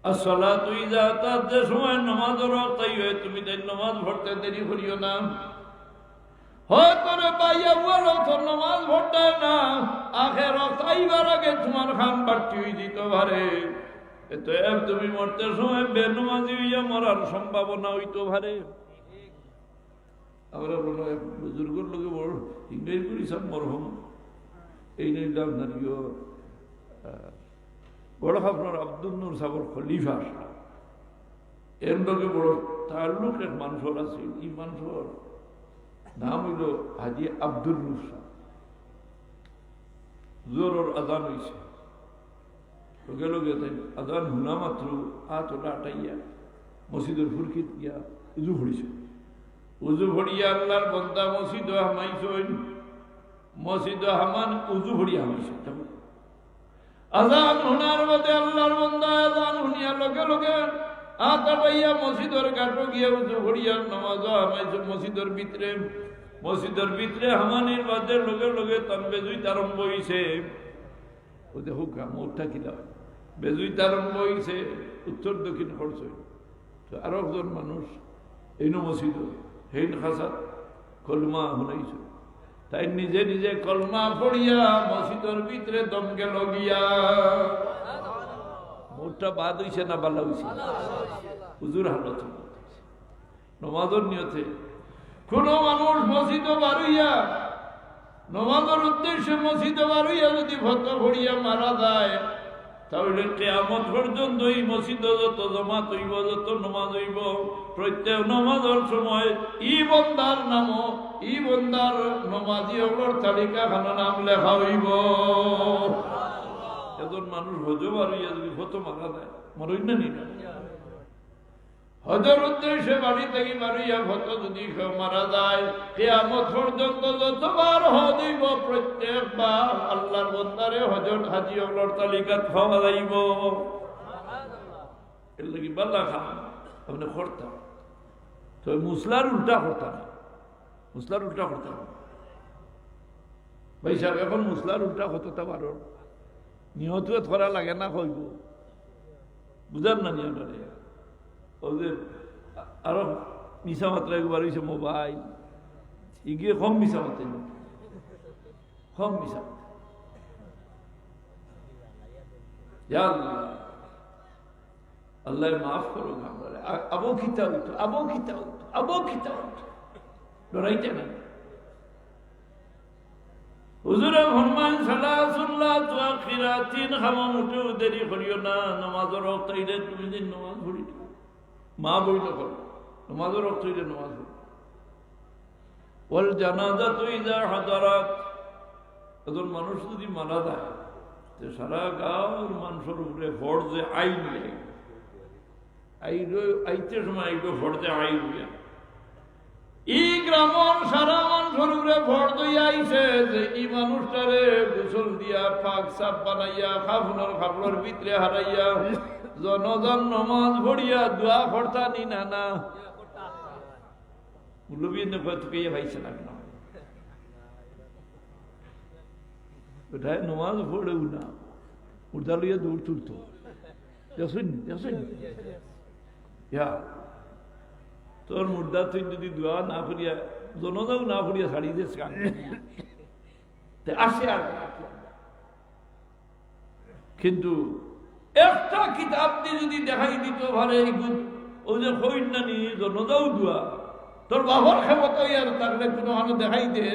আসসালাতু ইযা আতাত, যে সময় নামাজের ওয়াক্ত হয় তুমি তাই নামাজ পড়তে দেরি করিও না, হয়তো রে বাইয়া বলো তো নামাজ পড়তে না আখের ওয়াক্ত আইবার আগে তোমার খাম বাড়তি হয়ে যেতে পারে, এতো তুমি মরতে সময় বেনমাজি হইয়া মরার সম্ভাবনা হইতে পারে। আমরা বলো বুজুর্গর লোকে বড় ইংরেজ করি সব মরহম এই নিলাম নারিও বড় আপনার আব্দুল নূর সাহর খলিফা এর লোকে বড় তাল্লুক এক মানুষের আছে, এই মানুষের নাম হইল হাজি আব্দুল নূর সাহ। জোর আদান হয়েছে, লোকে লোকে তাই আদান হুনা মাত্র তোলা আটাইয়া মসজিদের ফুরকিত গিয়া উজু ভরিছে, উজু ভরিয়া আল্লাহর বন্দা মসজিদ হামাইছেন, মসজিদ হামান উজু ভরিয়া হামাইছে, আজান হুনার মধ্যে আল্লাহর বন্দা আজান হুনিয়া লোকে লোকে আটাইয়া মসজিদের কাটো গিয়া উজু ভরিয়া নামাজ হামাইছে মসজিদের ভিতরে, মসজিদের ভিতরে হামানির বাদে লোকে লোকে তান বেজুইতে আরম্ভ হয়েছে, ও দেখো মোটটা কিলা বেজুইতে আরম্ভ হয়েছে, উত্তর দক্ষিণ খরচ তো আরো একজন মানুষ এই মসজিদ হেন খাসাত কলমা শুনাইছে, তাই নিজে নিজে কলমা পড়িয়া মসজিদের ভিতরে দম গেল গিয়া, ওটা বাদ হইছে না বালা হইছে হুজুর হালত নমাজের নিয়তে কোন মানুষ মসজিদে বারুইয়া নমাজের উদ্দেশ্যে মসজিদে বারুইয়া যদি ফতোয়া পড়িয়া মারা যায় তাহলে কিয়ামত পর্যন্ত এই মসজিদে যত জামাত হইব যত নমাজ হইব প্রত্যেক নমাজের সময় ই বন্দার নাম ই বন্দার নমাজি ওগুলোর তালিকা খানা নাম লেখা হইব। এজন মানুষ হজ বারুইয়া যদি ফতো মারা যায় মরই না নিনা হজর উদ্দেশ্যে বাড়ি থেকে বারুইয়া ফতো যদি কেউ মারা যায় কিয়ামত পর্যন্ত যতবার হজ হইব প্রত্যেকবার আল্লাহর বন্দারে হজর হাজি ওগুলোর তালিকাত পাওয়া যাইব। এর লাগি বাল্লা খান আপনি করতাম তো মুসলার উল্টা করতাম মুসলার উল্টা করতাম ভাই সাহেব এখন মুসলার উল্টা হতে পারো নিহত ধরা লাগে না হইব বুঝার না নিয়ম ওদের আরো মিশা মাত্রা একবার হয়েছে মোবাইল এগিয়ে কম মিশা মাত্রা কম মিশা আল্লাহ মাফ করো আমরা আবো খিতা হইতো আবো খিতা হইতো আবো খিতা হইতো লড়াইতে না হুজুরে ফরমান সালাতুল্লাহ তুআখিরাতিন হামাম উঠে দেরি করিও না নামাজের ওয়াক্ত হইলে তুমি দিন নামাজ পড়ি মা বইল করো নামাজের ওয়াক্ত হইলে নামাজ পড়ি ওয়াল জানাজাতু ইযা হাদারাত একজন মানুষ যদি মারা যায় তো সারা গাঁওর মানুষের উপরে ফরজে আইন লাগে আইতে সময় আইলো ফরজে আইন এই গ্রামর সারা মানুষের উপরে ফরজ আইছে যে এই মানুষটারে গোসল দিয়া পাক সাপ বানাইয়া খাফনের খাপড়ের ভিতরে হারাইয়া জনজন নমাজ পড়িয়া দোয়া করতা নি না না মুলবি তুকে ভাইছে না কেন ওটাই নমাজ পড়েও না উর্দা লইয়া দৌড় তুলতো দেখুন দেখুন তোর মুর্দা তুই যদি দোয়া না করিয়া জনজাও না করিয়া ছাড়ি দিস কান আসে আর কিন্তু একটা কিতাব দিয়ে যদি দেখাই দিত ভালো ও যে হইন না নি জনজাও দোয়া তোর বাবার ক্ষমতা আর থাকলে কোনো মানুষ দেখাই দে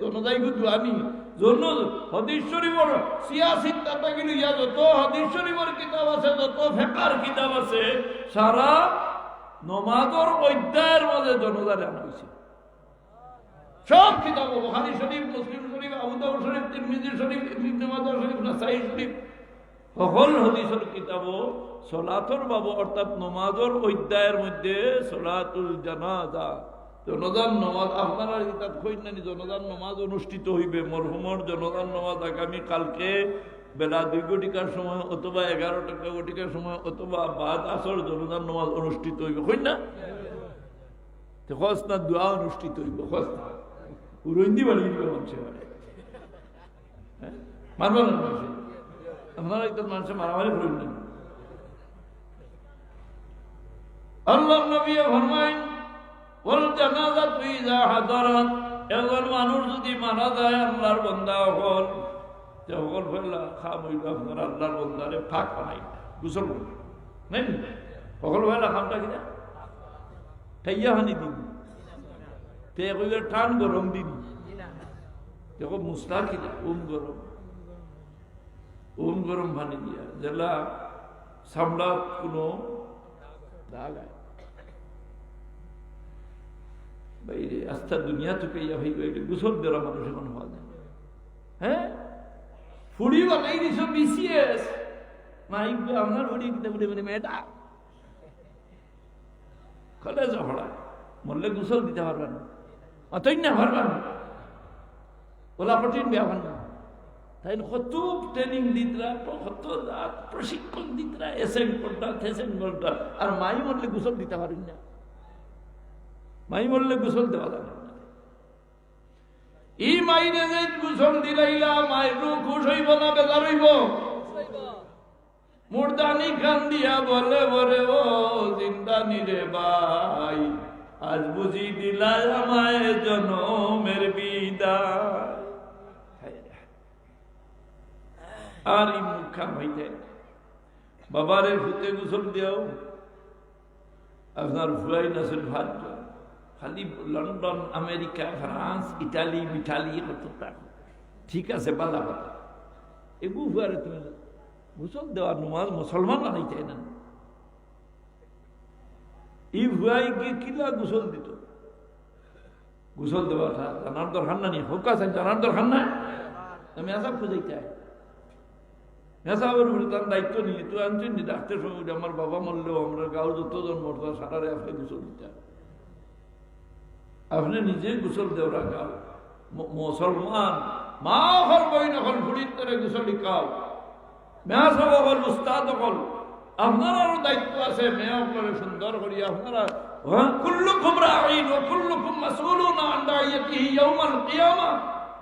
জনজাই দোয়া নি জন্য হাদিস শরীফের সিয়াসিত তাতাগিলি ইয়া যত হাদিস শরীফের কিতাব আছে যত ফিকহের কিতাব আছে সারা নমাজের অধ্যায়ের মাঝে জনজারে আনা হয়েছে সব কিতাব বুখারী শরীফ মুসলিম শরীফ আবু দাউদ শরীফ তিরমিজি শরীফ ইবনে মাজাহ শরীফ নাসাই শরীফ সকল হাদিসের কিতাব সালাতুর বাবু অর্থাৎ নমাজের অধ্যায়ের মধ্যে সালাতুল জানাজা জনজান নামাজ আপনারা কিতাব কইন না জনজান নামাজ অনুষ্ঠিত হইবে মরহুমের জনজান নামাজ আগামী কালকে বেলা 2 ঘটিকার সময় অথবা 11 ঘটিকার সময় অথবা বাদ আসর জনজান নামাজ অনুষ্ঠিত হইবে কইন না তো খোঁজ না দোয়া অনুষ্ঠিত হইবে খোঁজ না উরন্দি বাড়ি দিবে মানুষের মারবেন না মানুষের আপনারা একদম মানুষের মারামারি করেন না আল্লাহ নবী ফরমায়েন ওয়াল জানাজাতু ইযা হাদারাত একজন মানুষ যদি মারা যায় আল্লাহর বান্দা হল যখন ফেলা খাম হইল আপনার আল্লাহর বান্দারে ফাঁক বানাই গোসল নাই সকল ফেলা খামটা কিনা ঠাইয়া হানি দিন তে কইলে টান গরম দিন দেখো মুস্তার কিনা গরম পানি দিয়া যেলা সামলা কোনো দাগ আয় বাইরে আস্থা দুনিয়া থেকে ইয়া ভাই গোসল দেওয়া মানুষ এখন হওয়া যায় হ্যাঁ ফুড়ি বানাই দিছ বিসিএস মাই আপনার ফুড়ি কিতা ফুড়ি মানে মেয়েটা কলেজ পড়ায় মরলে গোসল দিতে পারবেন অতই না পারবেন ওলা প্রোটিন ব্যবহার না তাই কত ট্রেনিং দিতরা কত প্রশিক্ষণ দিতরা এসেন কোনটা থেসেন কোনটা আর মাই মরলে গোসল দিতে পারেন না মাই মরলে গোসল দেওয়া যাবে না ই মাইরে যে গোসল দিলাইলা মায়ের খুশ হইব না বেজার হইব মুর্দানি খান দিয়া বলে বলে ও জিন্দানি রে ভাই আজ বুঝি দিলা আমায় জনমের বিদায় আর এই মুখ খাম হইতে বাবারে ফুতে গোসল দিয়াও আপনার ফুয়াই নাছেন ভাগ্য খালি লন্ডন আমেরিকা ফ্রান্স ইটালি মিঠালি কত টাকা ঠিক আছে বালা কথা এগু ফুয়ারে তুমি গোসল দেওয়ার নমাজ মুসলমান বানাইতে না এই ফুয়াই গিয়ে কিলা গোসল দিত গোসল দেওয়া জানার দরকার না নি হোক আছে জানার দরকার না আমি আসাম খুঁজাইতে মেসাবের উপরে তার দায়িত্ব নিয়ে তুই আনছেন নি ডাক্তার সঙ্গে আমার বাবা মরলেও আমরা গাঁও যতজন মরতা সারারে আপনি গোসল দিতে আপনি নিজে গোসল দেওয়া গাও মুসলমান মা হল বই নকল ফুড়ির তরে গোসল খাও মেয়া সব হল উস্তাদ হল আপনারও দায়িত্ব আছে মেয়া করে সুন্দর করি আপনারা কুল্লুকুম রাঈন ওয়া কুল্লুকুম মাসউলুন আন রাইয়াতিহি ইয়াউমাল কিয়ামা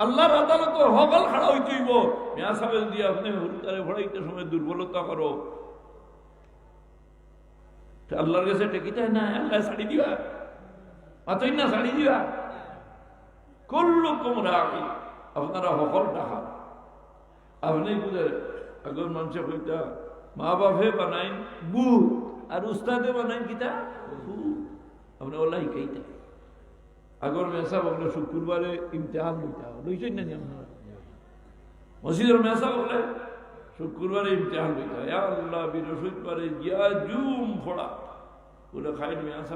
আল্লাহর আদালতে হকল খাড়া হইতেইব মেয়া সাহেব দিয়ে আপনি হুরতারে ভরাইতে সময় দুর্বলতা করো আল্লাহর কাছে টেকিতে না আল্লাহ ছাড়ি দিবা মাতই না ছাড়ি দিবা কুল্লুকুম রাঈন আপনারা হকল টাকা আপনি বুঝে আগর মানুষে কইতা মা বাপে বানাইন বুট আর উস্তাদে বানাইন কিতা আপনি ওলা শিকাইতা আগর মেসা বলে শুক্রবারে ইমতিহান লইতা লইছেন না আপনারা মসজিদের মেসা বলে শুক্রবারে ইমতিহান লইতা ইয়া আল্লাহ বৃহস্পতিবারে গিয়া জুম ফোড়া বলে খাইন মেসা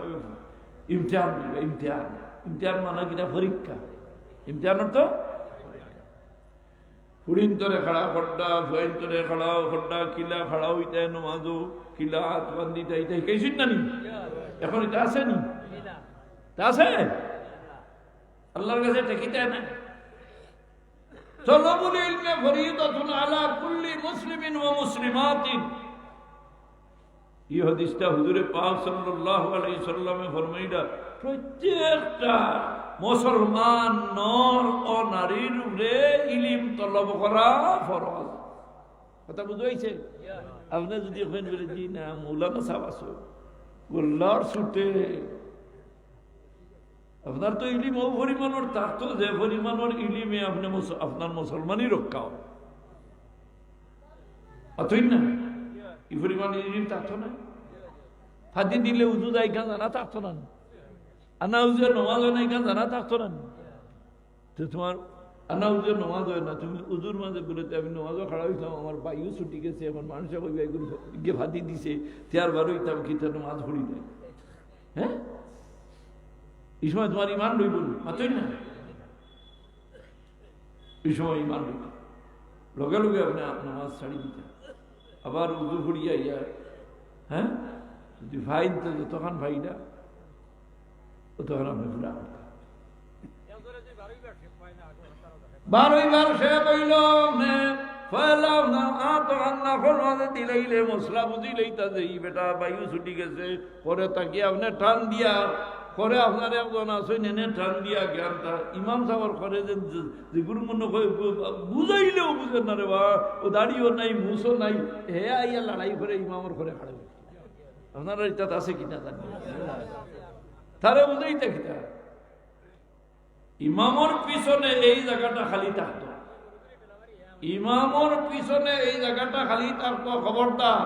ইমতিহান লইবা ইমতিহান ইমতিহান মানে কিনা পরীক্ষা ইমতিহান তো ফুড়িন তরে খাড়া খড্ডা ফুয়াইন তরে খাড়া খড্ডা কিলা খাড়া হইতে নমাজো কিলা হাত বান্দিতে এইটা শিখাইছিস না নি এখন এটা আছে নি তা আছে আল্লাহর কাছে টেকিতে না তলবুল ইলমে ফরিদাতুন আলা কুল্লি মুসলিমিন ওয়া মুসলিমাতিন এই হাদিসটা হুজুরে পাক সাল্লাল্লাহু আলাইহি সাল্লামে ফরমাইলা প্রত্যেকটা মুসলমান নর ও নারীর উপরে ইলম তলব করা ফরজ কথা বুঝাইছে আপনি যদি ওখানে বলে জি না মৌলানা সাহেব আসো গোল্লার ছুটে আপনার তো ইলিম ও পরিমাণের থাকতো যে পরিমাণের ইলিমে আপনি আপনার মুসলমানই রক্ষা হবে অতই না এই পরিমাণ ইলিম থাকতো না ফাঁদি দিলে উজু যায় গান জানা থাকতো না আনা উজুর নমাজ হয় না গান জানা থাকতো না তো তোমার আনা উজুর নমাজ হয় না তুমি উজুর মাঝে বলেতে আমি নমাজও খাড়া হইতাম আমার বাইও ছুটি গেছে এখন মানুষে গিয়ে ফাঁদি দিছে তেয়ার বার হইতাম কি তার নমাজ পড়ি দেয় হ্যাঁ এই সময় তোমার ইমান রইব মাতই না এই সময় ইমান রইব লগে লগে আপনি নামাজ ছাড়ি দিতেন আবার উজু ফুড়িয়া ইয়া হ্যাঁ যদি ভাই দিতে তখন ভাইটা ও তখন আপনি ফুড়া বারোইবার সে বইল দিলাইলে মশলা বুঝি লইতা যে বেটা বায়ু ছুটি গেছে পরে তাকে আপনি টান দিয়া করে আপনার একজন আসেন এনে টান দিয়া জ্ঞানটা ইমাম সাহেব করে যে গুরু মনে বুঝাইলেও বুঝেন না রে বা ও দাড়িও নাই মুসও নাই হে আইয়া লড়াই করে ইমামর করে খাড়ে আপনারা এটা আছে কিনা জানি তারা বুঝাইতে কিনা ইমামর পিছনে এই জায়গাটা খালি থাকতো ইমামর পিছনে এই জায়গাটা খালি থাকতো খবরদার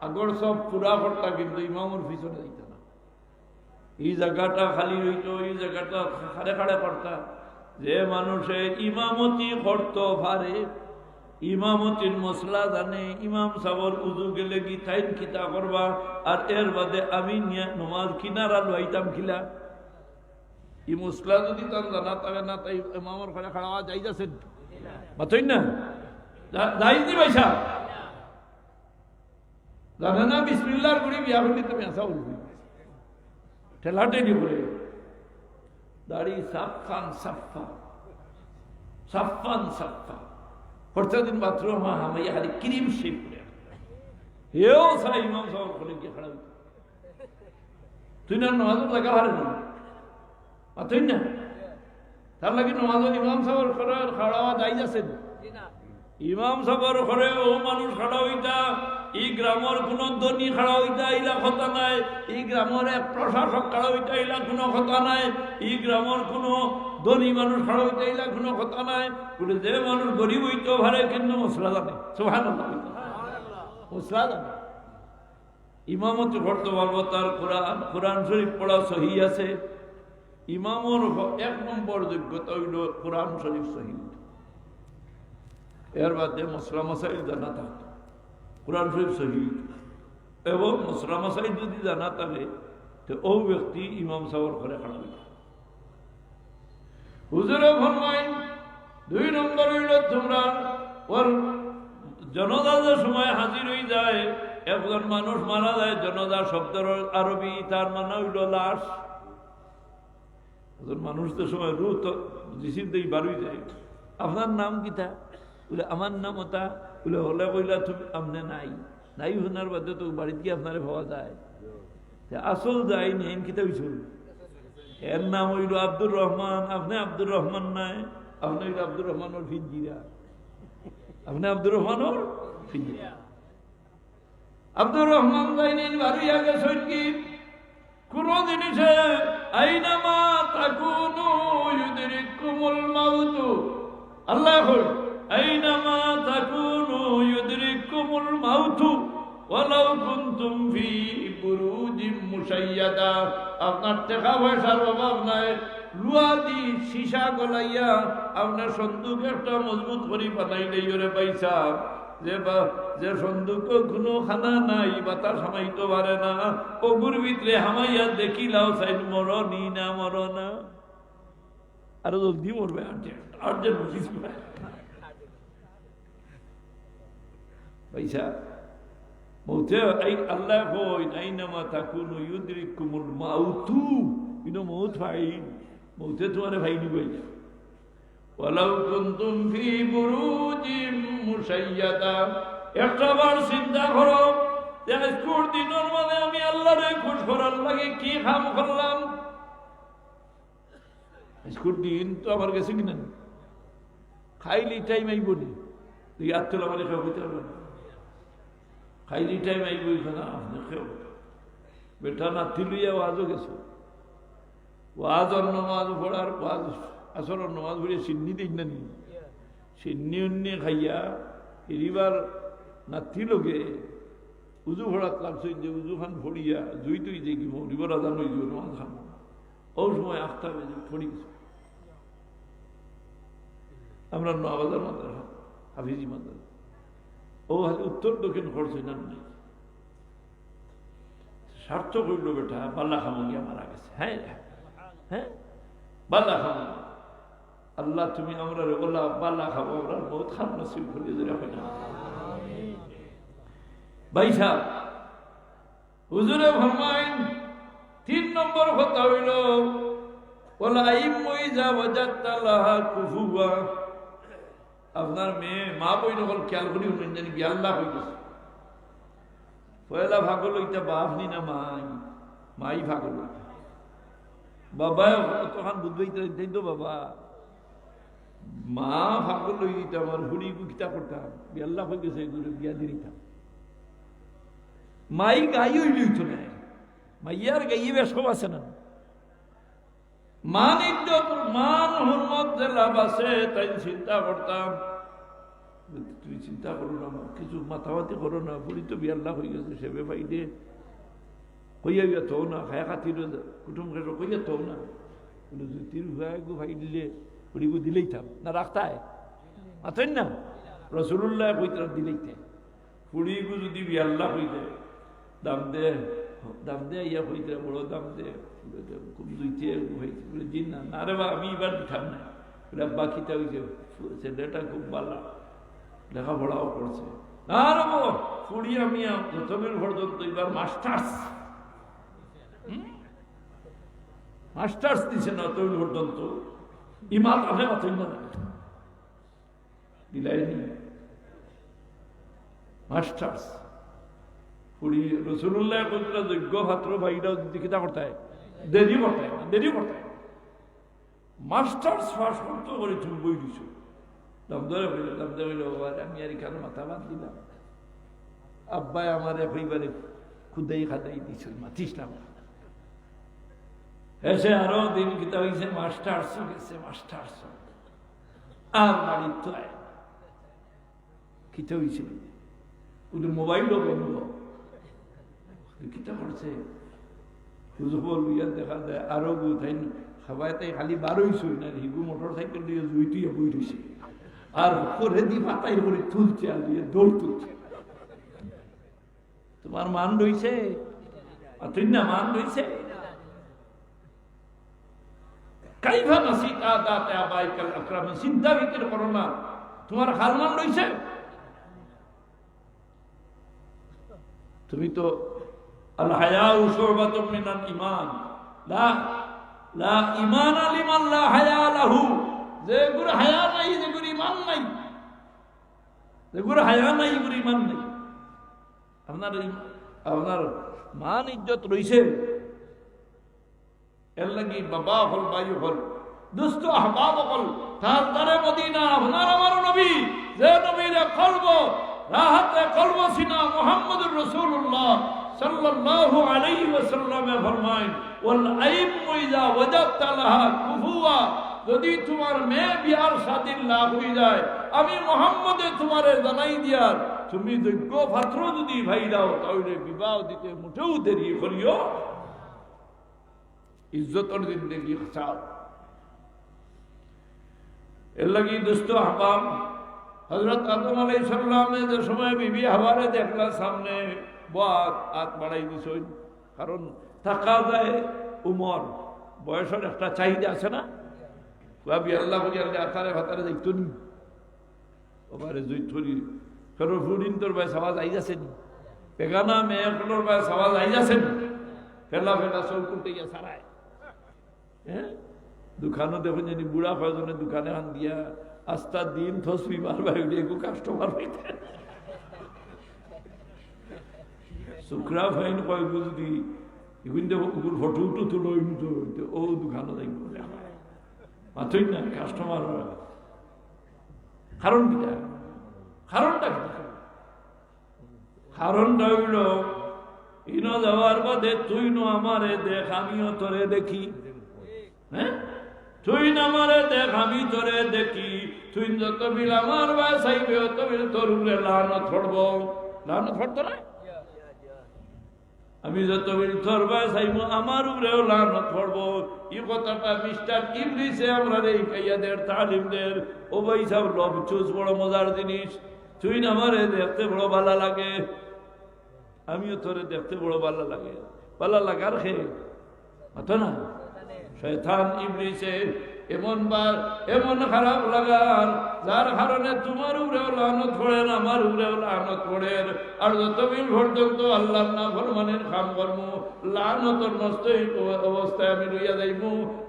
আগর সব পুরা করতা কিন্তু ইমামর পিছনে যাইত না এই জায়গাটা খালি রইত এই জায়গাটা খাড়ে খাড়ে করতা যে মানুষে ইমামতি করতো পারে ইমামতির মশলা জানে ইমাম সাবর উজু গেলে কি তাইন খিতা করবা আর এর বাদে আমি নমাজ কিনারা লইতাম খিলা এই মশলা যদি তার জানা থাকে না তাই ইমামর ঘরে খাড়া যাই যাচ্ছে বাতই না যাই দি পয়সা জানে না বিসমিল্লাহর গুড়ি বিয়া করলে তুমি আসা উঠবি ঠেলাটে নি বলে দাড়ি সাফান সাফা সাফান সাফা প্রত্যেকদিন বাথরুম হামাইয়া হারি ক্রিম শেপ করে হেও সা ইমাম সাহেব ঘরে গিয়ে খাড়া তুই না নমাজ লাগা হারে না বাতই না তার লাগে নমাজ ইমাম সাহেবের ঘরে খাড়া যাই যাচ্ছে ইমাম সাহেবের ঘরে ও মানুষ খাড়া হইতা এই গ্রামের কোন ধনী খাড়া হইতা ইলা কথা নাই এই গ্রামের এক প্রশাসক খাড়া হইতা ইলা কোনো কথা নাই এই গ্রামের কোন ধনী মানুষ খাড়া হইতা ইলা কোনো কথা নাই বলে যে মানুষ গরিব হইতেও পারে কিন্তু মশলা জানে সুবহানাল্লাহ মশলা জানে ইমামতি করতে পারবো, তার কোরআন শরীফ পড়া সহি আছে। ইমামর 1 নম্বর যোগ্যতা হইল কোরআন শরীফ সহি। এর বাদে মশলা মাসাইল জানা থাকে, কোরআন শরীফ সহি এবং মশলা মাসাইল যদি জানা থাকে তো ও ব্যক্তি ইমাম সাহেবের ঘরে খাড়া হইল। হুজুরে ফরমাইন 2 নম্বর হইল তোমরা ওর জনজাদের সময় হাজির হয়ে যায়। একজন মানুষ মারা যায়, জনজা শব্দের আরবি তার মানে হইল লাশ। একজন মানুষদের সময় রুহ তো জিসিম দিয়ে বাড়ি যায়। আপনার নাম কিতা? বলে আমার নাম ওটা। বলে হলে কইলা তুমি আমনে নাই নাই শোনার বাদে তো বাড়িতে গিয়ে আপনারে পাওয়া যায়। আসল যাই নেন কিতা হইছিল, এর নাম হইল আব্দুর রহমান। আপনি আব্দুর রহমান নাই, আপনি হইল আব্দুর রহমানোর ফিঞ্জিরা। আপনি আব্দুর রহমানোর ফিঞ্জিরা। আব্দুর রহমান যাইনিন বাড়িয়া গেছেন কি কোন জিনিসে আইনামা তাকুনু ইউদরিকুমুল মাউত। আল্লাহ আইনামা তাকুনু ইউদরিকুমুল মাউত ওয়ালাউ কুনতুম ফি বুরুজিম মুশাইয়াদা। আপনার টাকা পয়সার অভাব নাই, লুয়া দি সীসা গলাইয়া আপনার সন্দুক একটা মজবুত করে বানাইলেই ওরে পয়সা। যে সন্দুক কোনো খানা নাই, বাতাস হামাইতে পারে না, ওগুর ভিতরে হামাইয়া দেখিলাও সাইড মরনি না মরনা। আরো জলদি মরবে, আর্জেন্ট পয়সা মৌতে। আল্লাহ কইন আইনামা তাকুনু ইউদরিকুমুল মাউতু। ইনো মৌত ফাইন, মৌতে তোমারে ফাইনি কইলা। ওয়ালাউ কুনতুম ফি বুরুজিম মুশাইয়াদা। একটাবার চিন্তা করো যে আজকের দিনের মধ্যে আমি আল্লাহরে খুশ করার লাগে কি কাম করলাম। আজকের দিন তো আমার কাছে কিনা খাইলি টাইম আইব নি, তুই আত্মলা মানে কেউ হইতে পারবে না। খাইলি টাইম আইব না আপনি কেউ বেটা নাতি লইয়া ওয়াজও গেছে, ওয়াজ আর নমাজ পড়ার ওয়াজ আসর নমাজ পড়িয়া সিন্নি দিই না নি, সিন্নি উন্নি খাইয়া এরিবার নাতি লোকে উজু ভরাত লাগছে যে উজু খান ফড়িয়া জুই তুই যে কি মরিবার আদান হয়ে যাব নমাজ খান। ও সময় আখতা বেজে ফড়ি গেছে। আমরা নবাজার মাদ্রাসা হাফিজি মাদ্রাসা ও উত্তর দক্ষিণ খরচে না নাই স্বার্থ করল বেটা বাল্লা খামঙ্গিয়া মারা গেছে। হ্যাঁ হ্যাঁ বাল্লা খামো আল্লাহ তুমি আমরা ওলা বাল্লা খাবো, আমরা বহুত খান নসিব করিয়ে দিলে হয় না। ভাই সাহেব হুজুরে ফরমাইন 3 নম্বর কথা হইল ওলা ইমুই যা ওয়াজাতাল্লাহা কুফুয়া। আপনার মেয়ে মা বই নকল খেয়াল করি উঠলেন জানি বিয়াল্লা হয়ে গেছে। পয়লা ভাগল ওইটা বাপ নি না মাই, মাই ভাগল। বাবা তখন বুঝবে তো বাবা মা ভাগল লই দিতাম আর হুড়ি কিতা করতাম, বিয়াল্লা হয়ে গেছে বিয়া দিয়ে দিতাম। মাই গাই হইলি তো না, মাইয়ার গাইয়ে বেশ সব আছে না। মান ইজ্জত মান হুরমত যে লাভ আছে তাই চিন্তা করতাম। তুই চিন্তা করো না, কিছু মাথামাতি করো না, বুড়ি তো বিয়াল্লা হয়ে গেছে সেবে পাইলে কইয়া বিয়া তো না খায়া খাতির কুটুম খেটো কইয়া তো না জ্যোতির ভাইগু ভাই দিলে বুড়িগু দিলেই থাম না রাখতায় মাথেন না রসুল্লাহ কইতে দিলেই থাম। বুড়িগু যদি বিয়াল্লা হয়ে যায় দাম দে ইয়া হইতে বড় দাম দে জি না রে বা আমি এবার দিতাম না। বলে আব্বা খিতা হয়েছে ছেলেটা খুব ভালো লেখাপড়াও করছে না রে ফুড়ি আমি প্রথমের পর্যন্ত এবার মাস্টার্স দিছে না তৈল পর্যন্ত ইমাল আপনি মাথা না দিলাইনি মাস্টার্স ফুড়ি রসুল্লাহ যোগ্য ছাত্র ভাইরা কিতা করতে হয় দেরি করতে হয় না, দেরি করতে হয়। মাস্টার্স ফার্স্ট করতে করে তুমি বই দিছো দাম ধরে হইল আমি আর এখানে মাথা বাদ দিলাম। আব্বাই আমার এবারে খুদাই খাদাই দিছিল মাতিস না। এসে আরো দিন কিতা হয়েছে মাস্টার্স গেছে মাস্টার্স আর বাড়ির তো কিতা হয়েছে ওদের মোবাইলও বন্ধ কিতা করছে হুজুর লইয়া দেখা যায় আরো বুঝাই সবাইতে খালি বারোইছই না হিগু মোটর সাইকেল দিয়ে জুইটিয়ে বই রয়েছে আর করে দি পাতাই করে তুলছে আর দিয়ে দৌড় তুলছে তোমার মান রয়েছে তুই না মান রয়েছে কাইফা নাসিত আদাতে আবাইকাল আকরাম চিন্তা ভিতর করো না তোমার হাল মান রয়েছে তুমি তো আল হায়াউ শুবাতুম মিনাল ঈমান লা লা ঈমান লিমান লা হায়া লাহু যে গুর হায়া নাই যে গুর ঈমান নাই যে গুর হায়া নাই গুর ঈমান নাই আপনার মান ইজ্জত রইছে এর লাগি বাবা হল ভাই হল দুস্থ আহবাব হল তারদারে মদিনা আপনার আমার নবী যে নবীরে কলব রাহতে কলব সিনা মুহাম্মদুর রাসূলুল্লাহ সাল্লাল্লাহু আলাইহি ওয়াসাল্লাম ফরমায় ওয়াল আইম ইযা ওয়াজাদতা লাহা কুফুয়া যদি তোমার মেয়ে বিয়ার শাদীর লাভ হয়ে যায় আমি মুহাম্মদে তোমারে জানাই দিয়ার তুমি যোগ্য পাত্র যদি ভাই দাও তাহলে বিবাহ দিতে মুঠেও দেরি করিও ইজ্জতর জিন্দেগি চাও এর লাগি দোস্ত আহবাব হযরত আদম আলাইহিস সালামে যে সময় বিবি হাওয়ারে দেখলা সামনে বাত হাত বাড়াই দিছই কারণ থাকা যায় উমর বয়সের একটা চাহিদা আছে না ভাবি আল্লাহ বলি আকারে ভাতারে যাইতো নি ওবারে জুইথরি ফেরো ফুডিন তোর ভাই সওয়াজ আই যাছেন বেগানা মেয়ে কোনোর ভাই সওয়াজ আই যাছেন ফেলা ফেলা চৌকুটে গিয়া সারায় হ্যাঁ দোকানও দেখুন জানি বুড়া কয়জনে দোকানে আন দিয়া আস্তা দিন থসবি মারবা এগু কাস্টমার হইতে শুক্রা ফাইন কয় বুঝদি এগুন দেব কুকুর ফটো উঠো তুলো ও দোকানও যাই বলে মাথই না কাস্টমার কারণ কিটা কারণটা কি কারণটা হইল ইনো যাওয়ার বাদে তুই নো আমারে দেখ আমিও তোরে দেখি হ্যাঁ তুই না আমারে দেখ আমি তোরে দেখি তুই যত বিল আমার বাসাইবে অত বিল তোর উপরে লানত ছড়বো লানত ছড়তো না আমি যত বিল তোর বাসাইব আমার উপরেও লানত ছড়বো এই কথাটা মিস্টার ইবলিসে আমরা এই কাইয়াদের তালিমদের ও ভাই সব লব চুজ বড় মজার জিনিস তুই না আমারে দেখতে বড় ভালো লাগে আমিও তোরে দেখতে বড় ভালো লাগে ভালো লাগার খে হতো না শয়তান ইবলিসে এমন খারাপ লাগার যার কারণে তোমার উপরেও লানত পড়েন আমার উপরেও লানত পড়েন আর যতদিন পর্যন্ত আল্লাহর নাফরমানের কাম করব লানতর নষ্ট অবস্থায় আমি লইয়া যাইব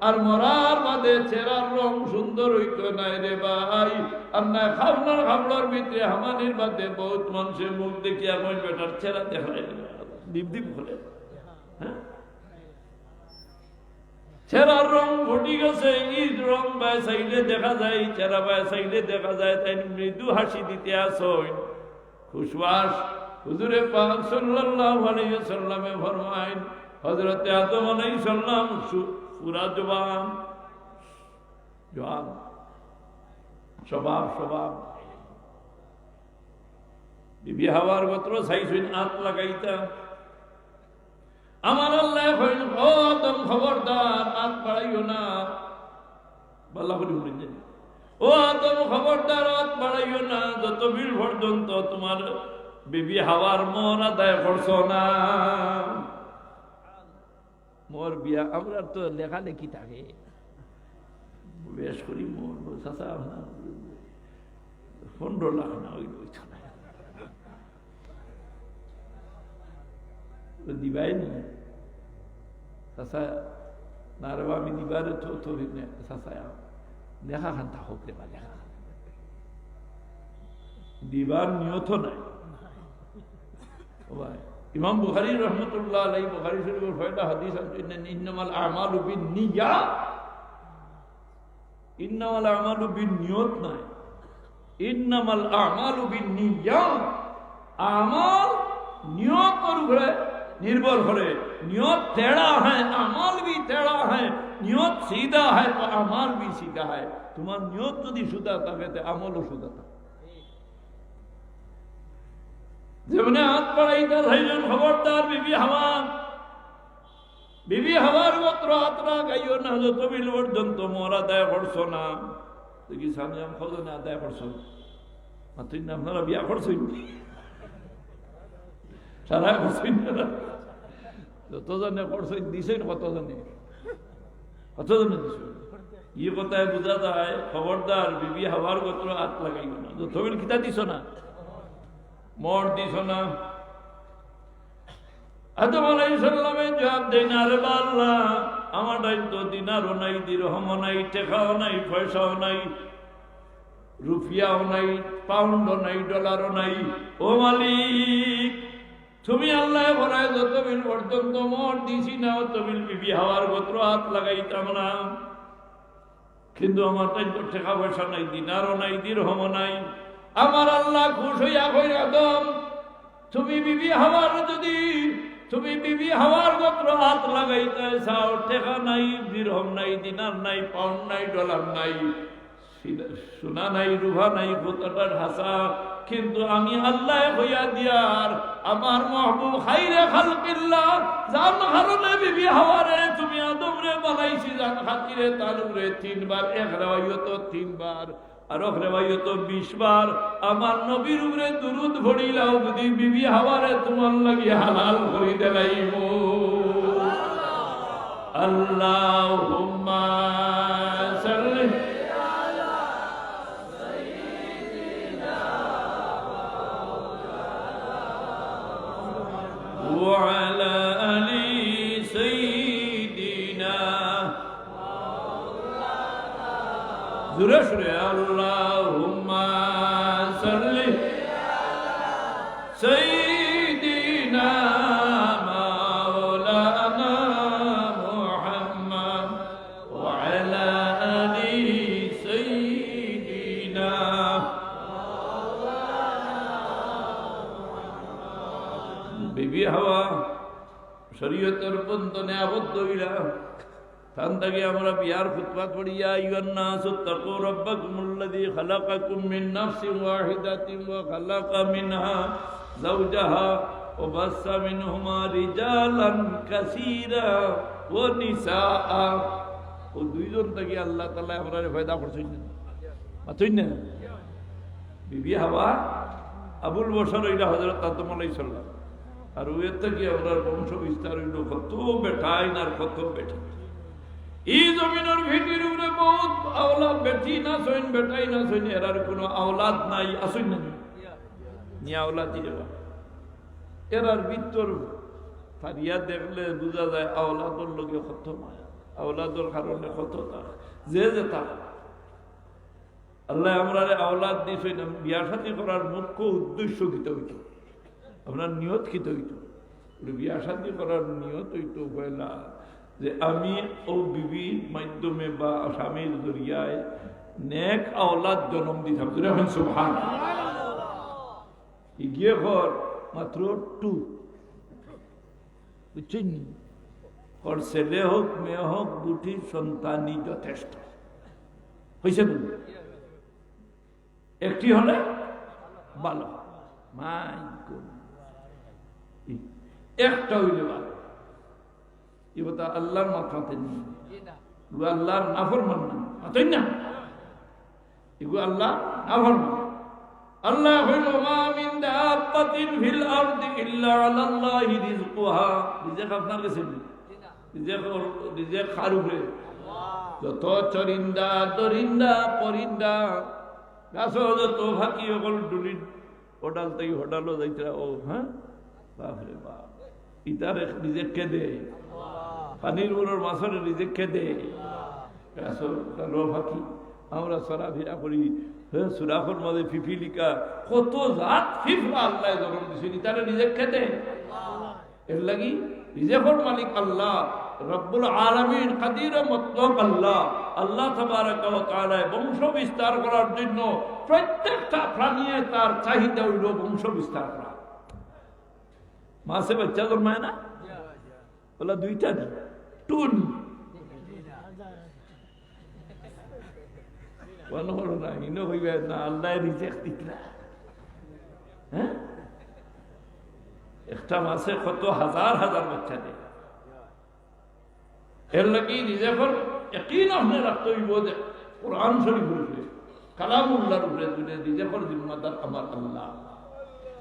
আর মরার বাদে চেহারার রং সুন্দর হইতো নাই রে ভাই আর না খাবলার ভিতরে হামানির বাদে বহুত মানুষের মুখ দেখিয়া কই বেটার চেহারা দেখায় দীপ দীপ বলে হ্যাঁ চেহারার রং ঘটি গেছে ঈদ রং বাই সাইডে দেখা যায় চেহারা বাই সাইডে দেখা যায় তাই মৃদু হাসি দিতে আসেন খুশবাস হুজুরে পাক সাল্লাল্লাহু আলাইহি ওয়াসাল্লামে ফরমায়েন হযরত আদম আলাইহিস সালাম পুরা জওয়ান স্বভাব বিবি হাওয়ার গোত্র সাইসিন হাত লাগাইতা আমার আল্লাহ কইল ও আদম খবরদার হাত বাড়াইও না বলা করে বলেন ও আদম খবরদার হাত বাড়াইও না যত বিল পর্যন্ত তোমার বিবি হাওয়ার মন আদায় করছো না মোর বিয়া আমরা তো লেখালেখি থাকে বেশ করি মোর চাচা আপনার 15 লাখ না ওই না দিবাই নি চাচা না রে আমি দিবারে তো চাচা লেখা খান্তা হোক রে বা লেখা দিবার নিয়ত নাই ইমাম বুখারী রহমতুল্লাহ আলাইহি বুখারী শরীফের কয়টা হাদিস আছে ইন্নামাল আমালু বিন্নিয়া ইন্নামাল আমালু বিন্নিয়ত নাই ইন্নামাল আমালু বিন্নিয়া আমাল নিয়তের উপরে निर्भर करे नियत टेढ़ा है अमाल भी टेढ़ा है नियत सीधा है तो अमाल भी सीधा है तुम्हार नियत यदि सुधा থাকে तो अमलও সুদা থাকে যেমনে হাত বাড়াইতে থাইলেন, খবরদার বিবি হাওয়ার গোত্র হাতরা গাইও না, যত বিল পর্যন্ত মোর আদায় করছো না। দেখি সামনে খোঁজনে আদায় করছো, মাতুই না আপনারা বিয়া করছেন, সারা করছেন না, যতজনে করছেন দিছেন, কতজনে দিছেন। ই কথায় বোঝা যায়, খবরদার বিবি হাওয়ার গোত্র হাত লাগাইও না। যত বিল কিতা দিছ না, মর দিছ না। আদম আলাইহিস সালামে জবাব দেন, আরে আল্লাহ, আমার দায়িত্ব দিনারও নাই, দিরহমও নাই, টাকাও নাই, পয়সাও নাই, রুপিয়াও নাই, পাউন্ডও নাই, ডলারও নাই। ও মালিক, তুমি আল্লাহ বলায় যত বিল পর্যন্ত মর দিছি না, অত বিল বিবি হাওয়ার গোত্র হাত লাগাইতাম না। কিন্তু আমার দায়িত্ব টাকা পয়সা নাই, দিনারও নাই, দিরহমও নাই। আমার আল্লাহ খুশ হইয়া কই, আদম, তুমি বিবি হাওয়ার গোত্র হাত লাগাইতে চাও, টেকা নাই, দিরহম নাই, দিনার নাই, পাউন্ড নাই, ডলার নাই, সোনা নাই, রুভা নাই, কোথাটার হাসা, কিন্তু আমি আল্লাহ হইয়া দিয়ার আমার মাহবুব খাইরে খালকিল্লাহ, যার কারণে বিবি হাওয়ারে তুমি আদম রে বানাইছি, যার খাতিরে তালুরে 3 বার, এক রেওয়ায়ত 3 বার, আর রেওয়ায়ত 20 বার আমার নবীর উপরে দুরূদ পড়িলাও, যদি বিবি হাওয়ারে তোমার লাগি হালাল করি দেলাইব। আল্লাহুম্মা সাল্লি আলা সাইয়্যিদিনা ওয়া আলা আলি সাইয়্যিদিনা, জোরে সুরে আল্লাহুম্মা সাল্লি আলা সাইয়্যিদিনা মাওলানা মুহাম্মদ ওয়া আলা আলি সাইয়্যিদিনা মাওলানা। বিবি হাওয়া শরীয়তের বন্ধনে আবদ্ধ হইলা, তান্দাকে আমরা বিয়ার খুতবাত পড়িয়া, আইয়ুহান্নাসু তাকু রাব্বাকুমুল্লাযী খালাকাকুম মিন নাফসিন ওয়াহিদাতিন ওয়া খালাকা মিনহা যাওজাহা ওয়া বাসসা মিনহুমা রিজালান কাসীরা ওয়া নিসাআ। ও দুইজন থেকে আল্লাহ তাআলা আমরারে ফায়দা করছেন না, মাতুই না। বিবি হাওয়া আবুল বশর হইলা হযরত আদম আলাইহিস সালাম, আর ওই থেকে আমরা বংশ বিস্তার হইল, কত বেটাই না, কত বেটা। এই জমিনের ভিতরে উপরে বহুত আওলাদ, বেটি না সইন, বেটাই না সইন, এরার কোনো আওলাদ নাই, আসুন না নি আওলাদ দিয়ে এরার ভিতর ফারিয়া দেখলে বোঝা যায় আওলাদর লগে কত মায়া, আওলাদর কারণে কত তার যে তার আল্লাহ আমরা আওলাদ দিয়েছে না। বিয়া শাদী করার মুখ্য উদ্দেশ্য কিত হইত, আপনার নিয়ত কিত হইত। বিয়া শাদী করার নিয়ত হইতো পয়লা যে আমি ও বিবির মাধ্যমে বা স্বামীর জরিয়ায় নেক আওলাদ জন্ম দিতাম। সুবহানাল্লাহ। গিয়ে ঘর মাত্র 2, বুঝছেন, ওর ছেলে হোক মেয়ে হোক, দুটির সন্তানই যথেষ্ট হয়েছে। একটি হলে ভালো, মাই গড, একটা হইলে ভালো। এবার আল্লাহর মাথাতে নেই, আল্লাহর নাফরমান না, মাথায় না, এগুলো আল্লাহ নাফরমান। আল্লাহ হইল মা মিন দাব্বাতিন ফিল আরদি ইল্লা আলাল্লাহি রিজকুহা। রিজক আপনার কাছে নেই, রিজক কার উপরে? যত চরিন্দা দরিন্দা পরিন্দা গাছ, যত ফাঁকি অকল ডুলি হোটাল থেকে হোটালও যাইতে, ও হ্যাঁ বাপরে বাপ, ইতার রিজেক কে দে? পানির উড়োর মাছের রিজেক কে দে? গাছর ফাঁকি আমরা চলাফেরা করি, সুরাফের মধ্যে ফিফিলিকা কত জাত ফিফলা আল্লাহ জন্ম দিয়েছেন, ইতারে রিজেক কে দে? এর লাগি রিজেকের মালিক আল্লাহ রব্বুল আলামিন, কাদির মতলব আল্লাহ। আল্লাহ তাবারক ওয়া তাআলা বংশ বিস্তার করার জন্য প্রত্যেকটা প্রাণীর তার চাহিদা হইল বংশ বিস্তার করা। মাসে বাচ্চা জন্মায় না, বলা 2টা না, 2 না, ইনো হইবে না, আল্লাহ রিজেক দিতরা। হ্যাঁ, একটা মাসে কত হাজার হাজার বাচ্চা দেয়। এর লাগি নিজে পর একদিন আপনি রাখতে হইব যে কোরআন শরীফ উপরে কালামুল্লাহর উপরে তুলে নিজে পর জিম্মাদার আমার আল্লাহ।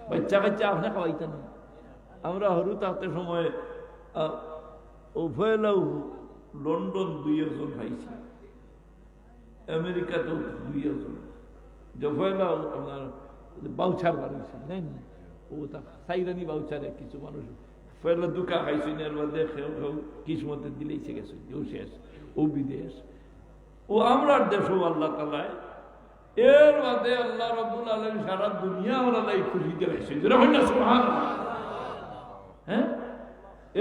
বাচ্চা কাচ্চা আপনি খাওয়াইতেন না। আমরা হরু তাতে সময় উভয়লাও লন্ডন 2 জন খাইছি, আমেরিকাতেও 2 জন, জফয়লাও আপনার বাউচার বানিয়েছে নাই না, ও তা সাইরানি বাউচারে কিছু মানুষ ফেলা দুকা খাইছি এর মধ্যে খেউ খেউ কিসমতে দিলেইছে গেছে, ও শেষ, ও বিদেশ, ও আমরার দেশও আল্লাহ তালায় এর মধ্যে আল্লাহ রব্বুল আলামিন সারা দুনিয়া আমরা লাই খুশি দিয়েছে। হ্যাঁ,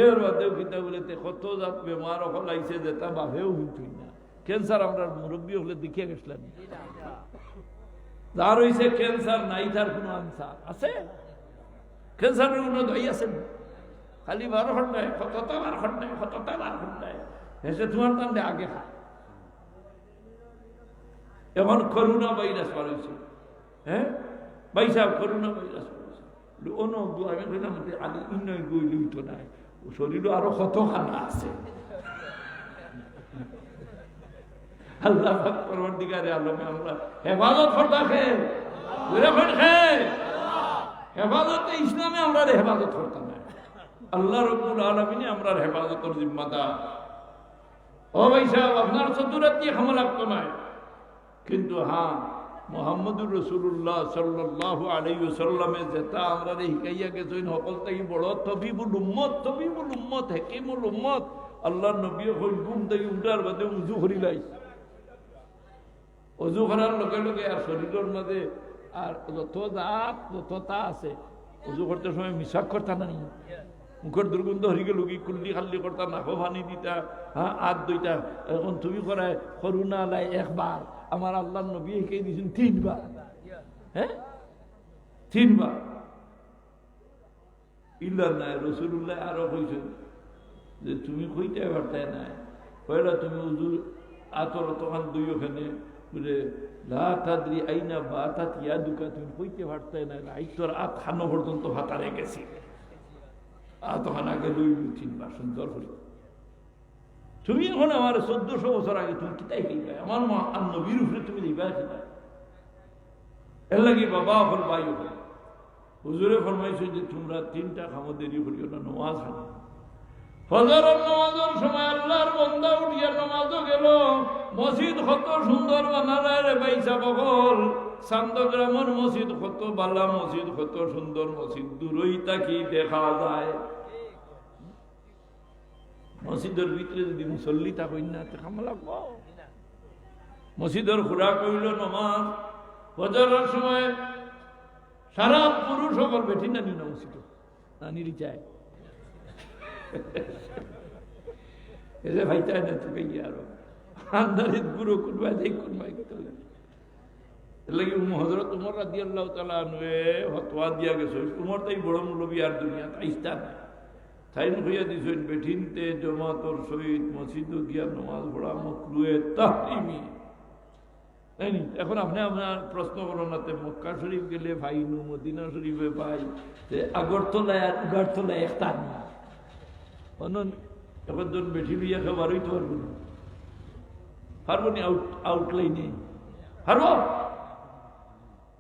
এর মধ্যে কিতা বলেতে কত জাত বেমার হলাইছে যে তা ভাবেও হইতই না। ক্যান্সার আমরা মুরব্বী হলে দেখিয়া গেছিলাম, যার হইছে ক্যান্সার নাই তার কোনো আনসার আছে? ক্যান্সারের কোনো দই আছে? খালি 12 ঘন্টায় কতটা 12 ঘন্টায় কতটা 12 ঘন্টায় হেসে তোমার তান্ডে আগে খায়। এখন করোনা ভাইরাস বাড়ছে, হ্যাঁ ভাই সাহেব, করোনা ভাইরাস বাড়ছে, অন্য আমি কইলাম আগে ইন্নয় গইলি তো নাই, শরীরও আরো কত খানা আছে। আল্লাহ পাক পরবর্তীকারে আলমে আমরা হেফাজত করতে হেফাজতে ইসলামে আমরা হেফাজত করতাম না। আল্লাহ রব্বুল আলামিন আমরা হেফাজতের জিম্মাদার। ও ভাই সাহেব, আপনার চতুরাত হামলা লাগতো না, কিন্তু হ্যাঁ মুহাম্মদুর রাসূলুল্লাহ সাল্লাল্লাহু আলাইহি ওয়াসাল্লামে যেটা আমরা শিখাইয়া গেছেন সকল থেকে বড় তবিবুল উম্মত হাকিমুল উম্মত। আল্লাহর নবী হই ঘুম থেকে উঠার বাদে উযু করি লাই, উযু করার লগে লগে আর শরীরের মধ্যে আর যত জাত যতটা আছে, উযু করতে সময় মিশাক করতা না, মুখের দুর্গন্ধ হরি গেল কি কুল্লি খাল্লি করতা, নাকো পানি দিতা, হ্যাঁ হাত দুইটা। এখন তুমি করায় করুণা লাই একবার, আমার আল্লাহর নবী শিখাই দিয়েছেন 3 বার, হ্যাঁ 3 বার। ইল্লা নাই রাসূলুল্লাহ আরো কইছেন যে তুমি কইতে পারতে না, কইলা তুমি উযু আতর তখন দুই ওখানে বলে লা তাদরি আইনা বাতাত ইয়াদুকা, তুমি কইতে পারতে না, রাইতর আত খানো পর্যন্ত হাতারে গেছি, আতখান আগে 2-3 বার সুন্দর করে। তুমি এখন আমার 1400 বছর আগে তুমি কিতাই খাইবা, আমার মা আর নবীর উপরে তুমি দিবা কিনা? এর লাগি বাবা হল ভাই হল হুজুরে ফরমাইছে যে তোমরা 3টা খামো দেরি করিও না, নামাজ পড়ো। ফজরের নামাজের সময় আল্লাহর বান্দা উঠিয়া নামাজও গেল, মসজিদ কত সুন্দর বানায় রে বাইসা বগল, চান্দগ্রামের মসজিদ কত বালা মসজিদ, কত সুন্দর মসজিদ, দূরই তাকি দেখা যায়। মসজিদের ভিতরে যদি মুসল্লি থাকই না খামা লাগবো। মসজিদের খুরা কইল নমাজ, ফজরের সময় সারা পুরুষ সকল বেঠি নানি না মসজিদ নানির চায় এসে ভাইটাই না তোকে আরো আন্দারে গুরু কুনবাই দেখ কুনবাই করলে লাগি হযরত উমর রাদিয়াল্লাহু তাআলা আনহু ফতোয়া দিয়া গেছে, উমর তাই বড় মুলবি আর দুনিয়া তাইস্তা না তাই হইয়া দিছেন বেঠিনতে জামাতর সহিত মসজিদ গিয়া নামাজ পড়া মাকরুহে তাহরিমি। এখন আপনি আপনার প্রশ্ন করেন না, মক্কা শরীফ গেলে ভাইনু, মদিনা শরীফে ভাই, আগরতলায় আর উগারতলায় একটা না, এখন জন বেঠি লইয়া খাবার হইতে পারবো না, পারবো নি আউটলাইনে পারবো।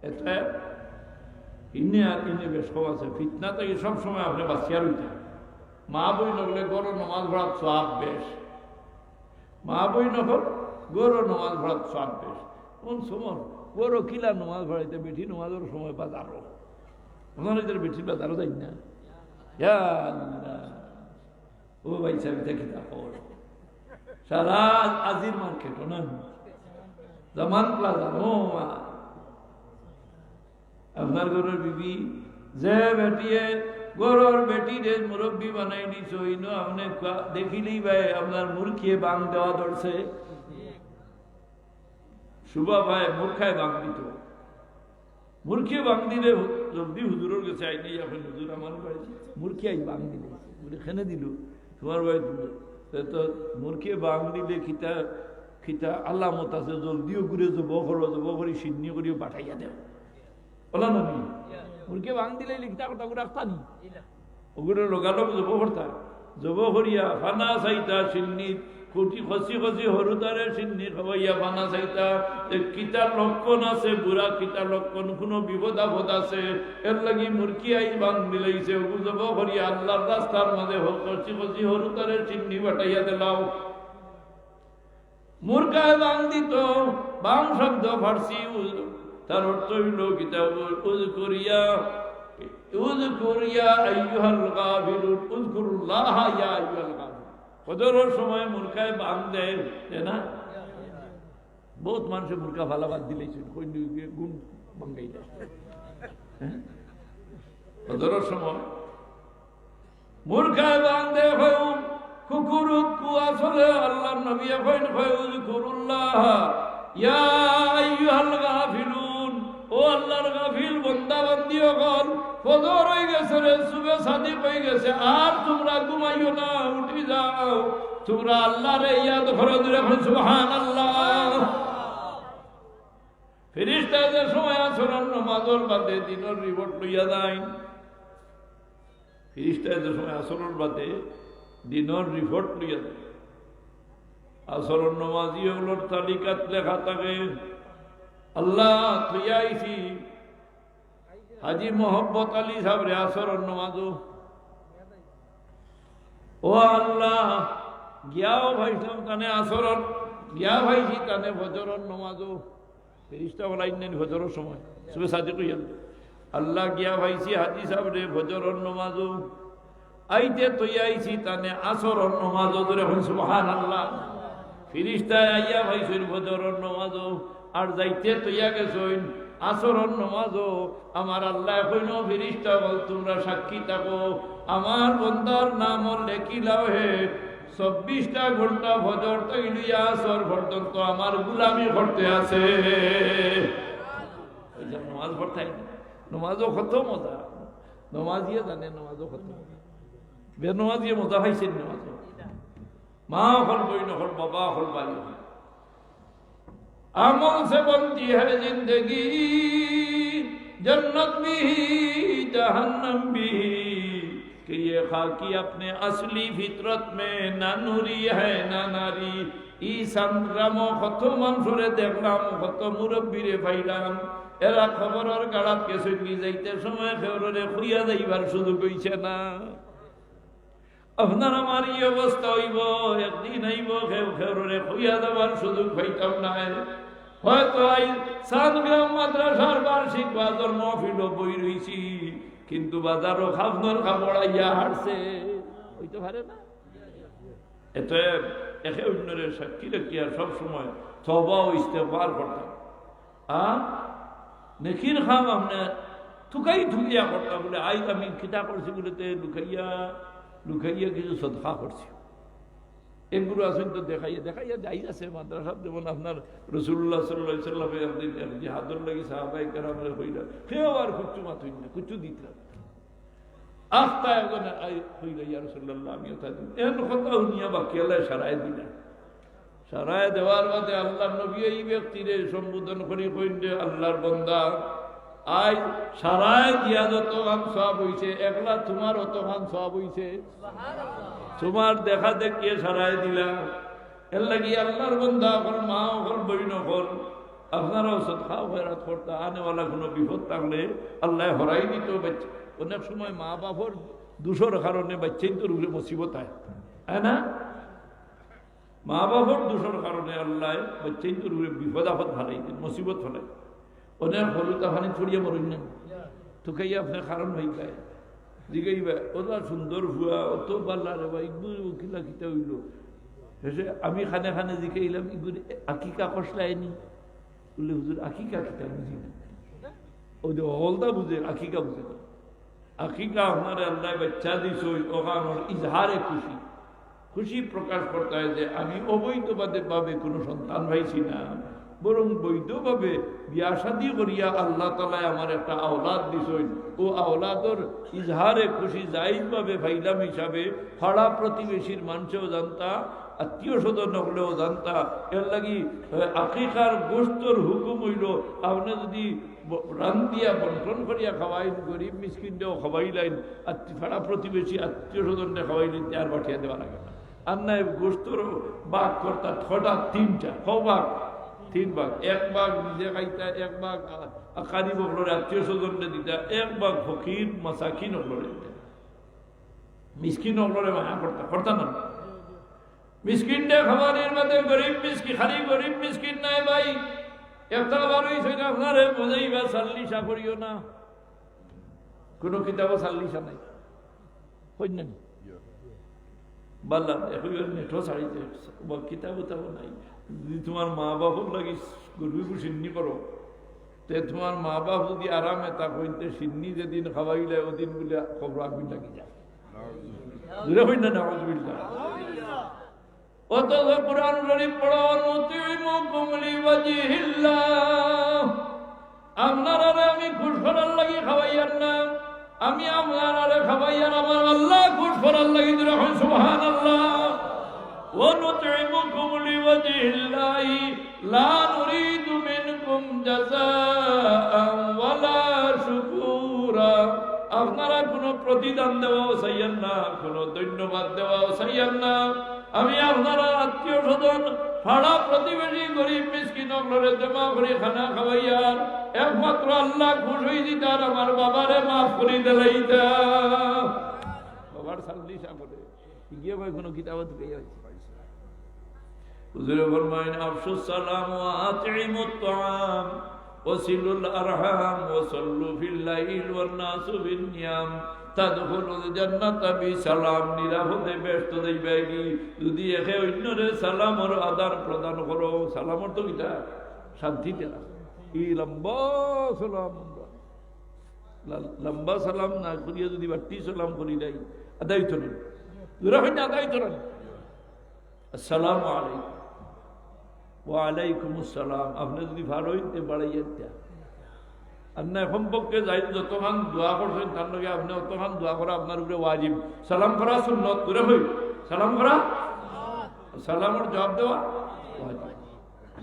এটা ইনে আর ইনে বেশ সব আছে, ফিতনা থেকে সবসময় আপনি বাঁচিয়া রইতে। মা বই নগলে গরো নমাজ পড়ার সওয়াব বেশ, মা বই নগর গরো নমাজ পড়ার সওয়াব বেশ। কোন সময় গরো কিলা নমাজ পড়াইতে, বেঠি নমাজের সময় বাজারও ওখানে বেঠির বাজারও যাই না। ও ভাই সাহেব দেখি তারপর সারা আজির মার্কেট না জামান প্লাজা, ও মা আপনার ঘরের বিবি যে বেটিয়ে গরর বেটিরে মুরব্বী বানাই দিছ, আপনি দেখিলেই ভাই আপনার মূর্খিয়ে বাং দেওয়া ধরছে। শুভা ভাই মূর্খায় বাং দিত, মূর্খিয়ে বাং দিলে জলদি হুজুরের কাছে আইনি, এখন হুজুর আমার ভাই মূর্খিয়াই বাং দিলে বলে খেনে দিল তোমার ভাই দিল, তো মূর্খিয়ে বাং দিলে খিতা খিতা আল্লামত আছে, জলদিও ঘুরে জব করি সিন্নি করিও পাঠাইয়া দেও বলা না, মুরগি বাং দিলে লিখতা কথা রাখতানি ওগুলো লোকালোক জব করতা জব করিয়া ফানা চাইতা সিন্নিত খুঁটি খসি খসি হরুতারে সিন্নি খাওয়াইয়া ফানা চাইতা কিতার লক্ষণ আছে বুড়া কিতার লক্ষণ কোনো বিপদ আপদ আছে এর লাগি মুরকি আই বান মিলাইছে ওগু জব করিয়া আল্লাহর রাস্তার মাঝে খসি খসি হরুতারে সিন্নি বাটাইয়া দিলাও মুরকায় বাং দিত বাং শব্দ ফার্সি তার অর্থ হইল কিতাব উযকুরিয়া আইয়ুহাল গাফিলুন উযকুরুল্লাহ ইয়া আইয়ুহাল গাফিলুন ফজরের সময় মুরকায় বাং দেয় না বহুত মানুষ মুরকা ফালা বাদ দিলেছে কই গুণ বাঙ্গাই দেয় ফজরের সময় মুরকায় বাং দেয় হয় কুকুরুত কুয়া চলে আল্লাহর নবী কইন হয় উযকুরুল্লাহ ইয়া আইয়ুহাল গাফিলুন ও আল্লাহর গাফিল বান্দা বান্দি হল ফজর হয়ে গেছে রে সুবে সাদিক হয়ে গেছে আর তোমরা ঘুমাইও না উঠি যাও তোমরা আল্লাহরে ইয়াদ করো দিলে সুবহানাল্লাহ ফেরেশতাদের সময় আসরের নামাজের বাদে দিনের রিপোর্ট লইয়া যায় ফেরেশতাদের সময় আসরের বাদে দিনের রিপোর্ট লইয়া যায় আসরের নামাজি ওগুলোর তালিকাত লেখা থাকে আল্লাহ তুই আইছি হাজি মোহাম্মদ আলী সাহেব রে আসরের নামাজও ও আল্লাহ গিয়াও ভাইছিলাম তানে আসরের গিয়া ভাইছি তানে ফজরের নামাজও ফেরেশতা বলাই নেন ফজরের সময় সুবে সাদিক হইয়া আল্লাহ গিয়া ভাইছি হাজি সাহেব রে ফজরের নামাজও আইতে তুই আইছি তানে আসরের নামাজও ধরে সুবহানাল্লাহ ফেরেশতা আইয়া ভাইছির ফজরের নামাজও আর যাইতে তুইয়া গেছইন আসরের নামাজও আমার আল্লাহ কইনো ফেরেশতা বল তোমরা সাক্ষী থাকো আমার বান্দার নাম লেখিলাও হে 24টা ঘন্টা ফজর থেকে লইয়া আসর পর্যন্ত আমার গোলামি করতে আছে ওই যে নামাজ পড়তাই নামাজও কত মজা নামাজিয়ে জানে নামাজও কত বেনামাজিয়ে মজা পাইছেন নামাজও মা হল বইন হল বাবা হল ভাই अमल से बनती है जिंदगी जन्नत भी जहन्नम भी कि ये खाकी अपने असली फितरत में ना नूरी है ना नारी ই সংগ্রাম কত মানুষরে দেখলাম কত মুরব্বীরে পাইলাম এরা খবরের গাড়াত গেছে যাইতে সময় খেউরে খুইয়া যাইবার সুযোগ হইছে না আপনার আমার এই অবস্থা হইব একদিন আইব খেউরে খুইয়া যাবার সুযোগ পাইতাম না হয়তো আই সাতগ্রাম মাদ্রাসার বার্ষিক বাজার মহফিল বই রইছি কিন্তু বাজারও খাবনর খাবড়াইয়া হারছে হইতে পারে না এত একে অন্যের সাক্ষী রাখি আর সবসময় তওবা ও ইস্তেগফার করতাম নেকির খাম আপনি থুকাইয়া করতাম বলে আই আমি খিতা করছি বলেতে লুকাইয়া কিছু সদকা করছি এগুলো আসেন তো দেখাইয়া যাই আছে মাদ্রাসা যেমন আপনার রসুল্লাহ সাল্লাল্লাহু আলাইহি সাল্লামের একদিন জিহাদুর লাগি সাহাবায়ে কেরামের হইলা কেউ আর কুচ্ছু মাত হইল না কুচ্ছু দিত না আস্তা এখন হইল ইয়া রাসূলুল্লাহ আমি ওটা দিন এর কথা দুনিয়া বাকি আল্লাহ সারায় দিনা সারায় দেওয়ার বাদে আল্লাহর নবী এই ব্যক্তিরে সম্বোধন করি কইলে আল্লাহর বান্দা আই সারায় দিয়া যত গান সওয়াব হইছে একলা তোমার অত গান সওয়াব হইছে সুবহানাল্লাহ তোমার দেখা দেখিয়ে সারায় দিলা এর লাগি আল্লাহর বান্দা হল মা হল বইন হল আপনারাও সদকা খয়রাত করতে আনেওয়ালা কোনো বিপদ থাকলে আল্লাহ হরাই দিত বাচ্চা অনেক সময় মা বাবার দোষের কারণে বাচ্চাই তো রুগী মুসিবত হয় তাই না মা বাবার দোষের কারণে আল্লাহ বাচ্চাই তো রুগী বিপদ আপদ হারাই দিন মুসিবত হলাই অনেক হলুতা পানি ছড়িয়ে মরুন না তোকেই আপনার কারণ হয়ে যায় জিগাইবা ওরা সুন্দর ভুয়া অত পাল্লা রে বা ইগুর উকিলা খিতা হইল শেষে আমি খানে খানে জিগাইলাম ইগুর আকিকা কষলায়নি বললে হুজুর আকিকা খিতা বুঝি না ও যে হলদা বুঝে আকিকা বুঝে না আকিকা আপনার আল্লাহ বাচ্চা দিস ওখানোর ইজহারে খুশি প্রকাশ করতে হয় যে আমি অবৈধবাদের ভাবে কোনো সন্তান পাইছি না বরং বৈধভাবে বিয়া শাদী করিয়া আল্লাহ তাআলা আমার একটা আওলাদ দিছেন ও আওলাদর ইজহারে খুশি জায়েজ ভাবে ভাইলাম হিসাবে পাড়া প্রতিবেশীর মানুষও জানতা আত্মীয় স্বজন হলেও জানতা এর লাগি আকিকার গোস্তর হুকুম হইল আপনি যদি রান্দিয়া বন্টন করিয়া খাওয়াইন গরিব মিসকিনটাও খাওয়াইলেন ফাড়া প্রতিবেশী আত্মীয় স্বজনটা খাওয়াইলেন আর পাঠিয়ে দেওয়া লাগে না আর নাই গোস্তর বাঘ কর্তা ছটা তিনটা বাঘ তিন ভাগ এক ভাগ নিজে খাইতা এক ভাগ আকারি বকলরে আত্মীয় স্বজনটা দিতা এক ভাগ ফকির মাসাকিন হকলরে দিতা মিসকিন হকলরে মায়া করতা না মিসকিনটা খাবারের মধ্যে গরিব মিসকিন খালি গরিব মিসকিন নাই ভাই একটা বারোই সেটা আপনারে বোঝাইবা সাল্লিশা করিও না কোনো কিতাবও সাল্লিশা নাই হই না বাল্লা এখন নেটও ছাড়িতে কিতাবও তাবও নাই যদি তোমার মা বাপর লাগি গরিব সিন্নি করো তে তোমার মা বাপ যদি আরামে তা হইতে সিন্নি যেদিন খাওয়াইলে ওদিন বলে খবর আগুন লাগি যায় দূরে হই না নাউযুবিল্লাহ অত কোরআন শরীফ পড়ার মুতিমুকুম লিওয়াজহিল্লাহ আপনারা আমি খুশ করার লাগি খাওয়াইয়ার না আমি আপনারা খাওয়াইয়ার আমার আল্লাহ খুশ করার লাগি দূরে হই সুবহানাল্লাহ ونطعمكم لوجه الله لا نريد منكم جزاء ولا شكورا আপনারা কোনো প্রতিদান দেওয়াও চাইয়েন না কোনো ধন্যবাদ দেওয়াও চাইয়েন না আমি আপনারা আত্মীয় স্বজন পাড়া প্রতিবেশী গরিব মিসকিন অগ্রে জমা করে খানা খাওয়াইয়ার একমাত্র আল্লাহ খুশ হয়ে দিতার আমার বাবারে মাফ করে দিলাইতা বাবার সাল্লিশা করে গিয়ে ভাই কোনো কিতাব ঢুকে যাচ্ছে হুজুরে ফরমায়েন আফশুস সালাম ওয়া আতঈমুত তাআম ওয়াসিলুল আরহাম ওয়া সাল্লু ফিল লাইল ওয়ান নাসু বিন নিয়াম তাদখুলুল জান্নাতা বিসালাম নিরাপদে ব্যস্ত যাইবাইনি যদি একে অন্যরে সালামর আদান প্রদান করো সালামর তো এটা শান্তিতে ই লম্বা সালাম লম্বা সালাম না করিয়া যদি বাড়তি সালাম করি দেয় আদায় তো না দূরে হইনা আদায় তো না আসসালামু আলাইকুম ওয়ালাইকুম আসসালাম আপনি যদি ভালো হইতে বাড়াইয়েন আর না সম্পর্কে যাই যতক্ষণ দোয়া করছেন তার লগে আপনি অতক্ষণ দোয়া করা আপনার উপরে ওয়াজিব সালাম করা সুন্নত দূরে হই সালাম করা সালামের জবাব দেওয়া ওয়াজিব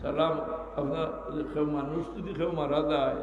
সালাম আপনার কেউ মানুষ যদি কেউ মারা যায়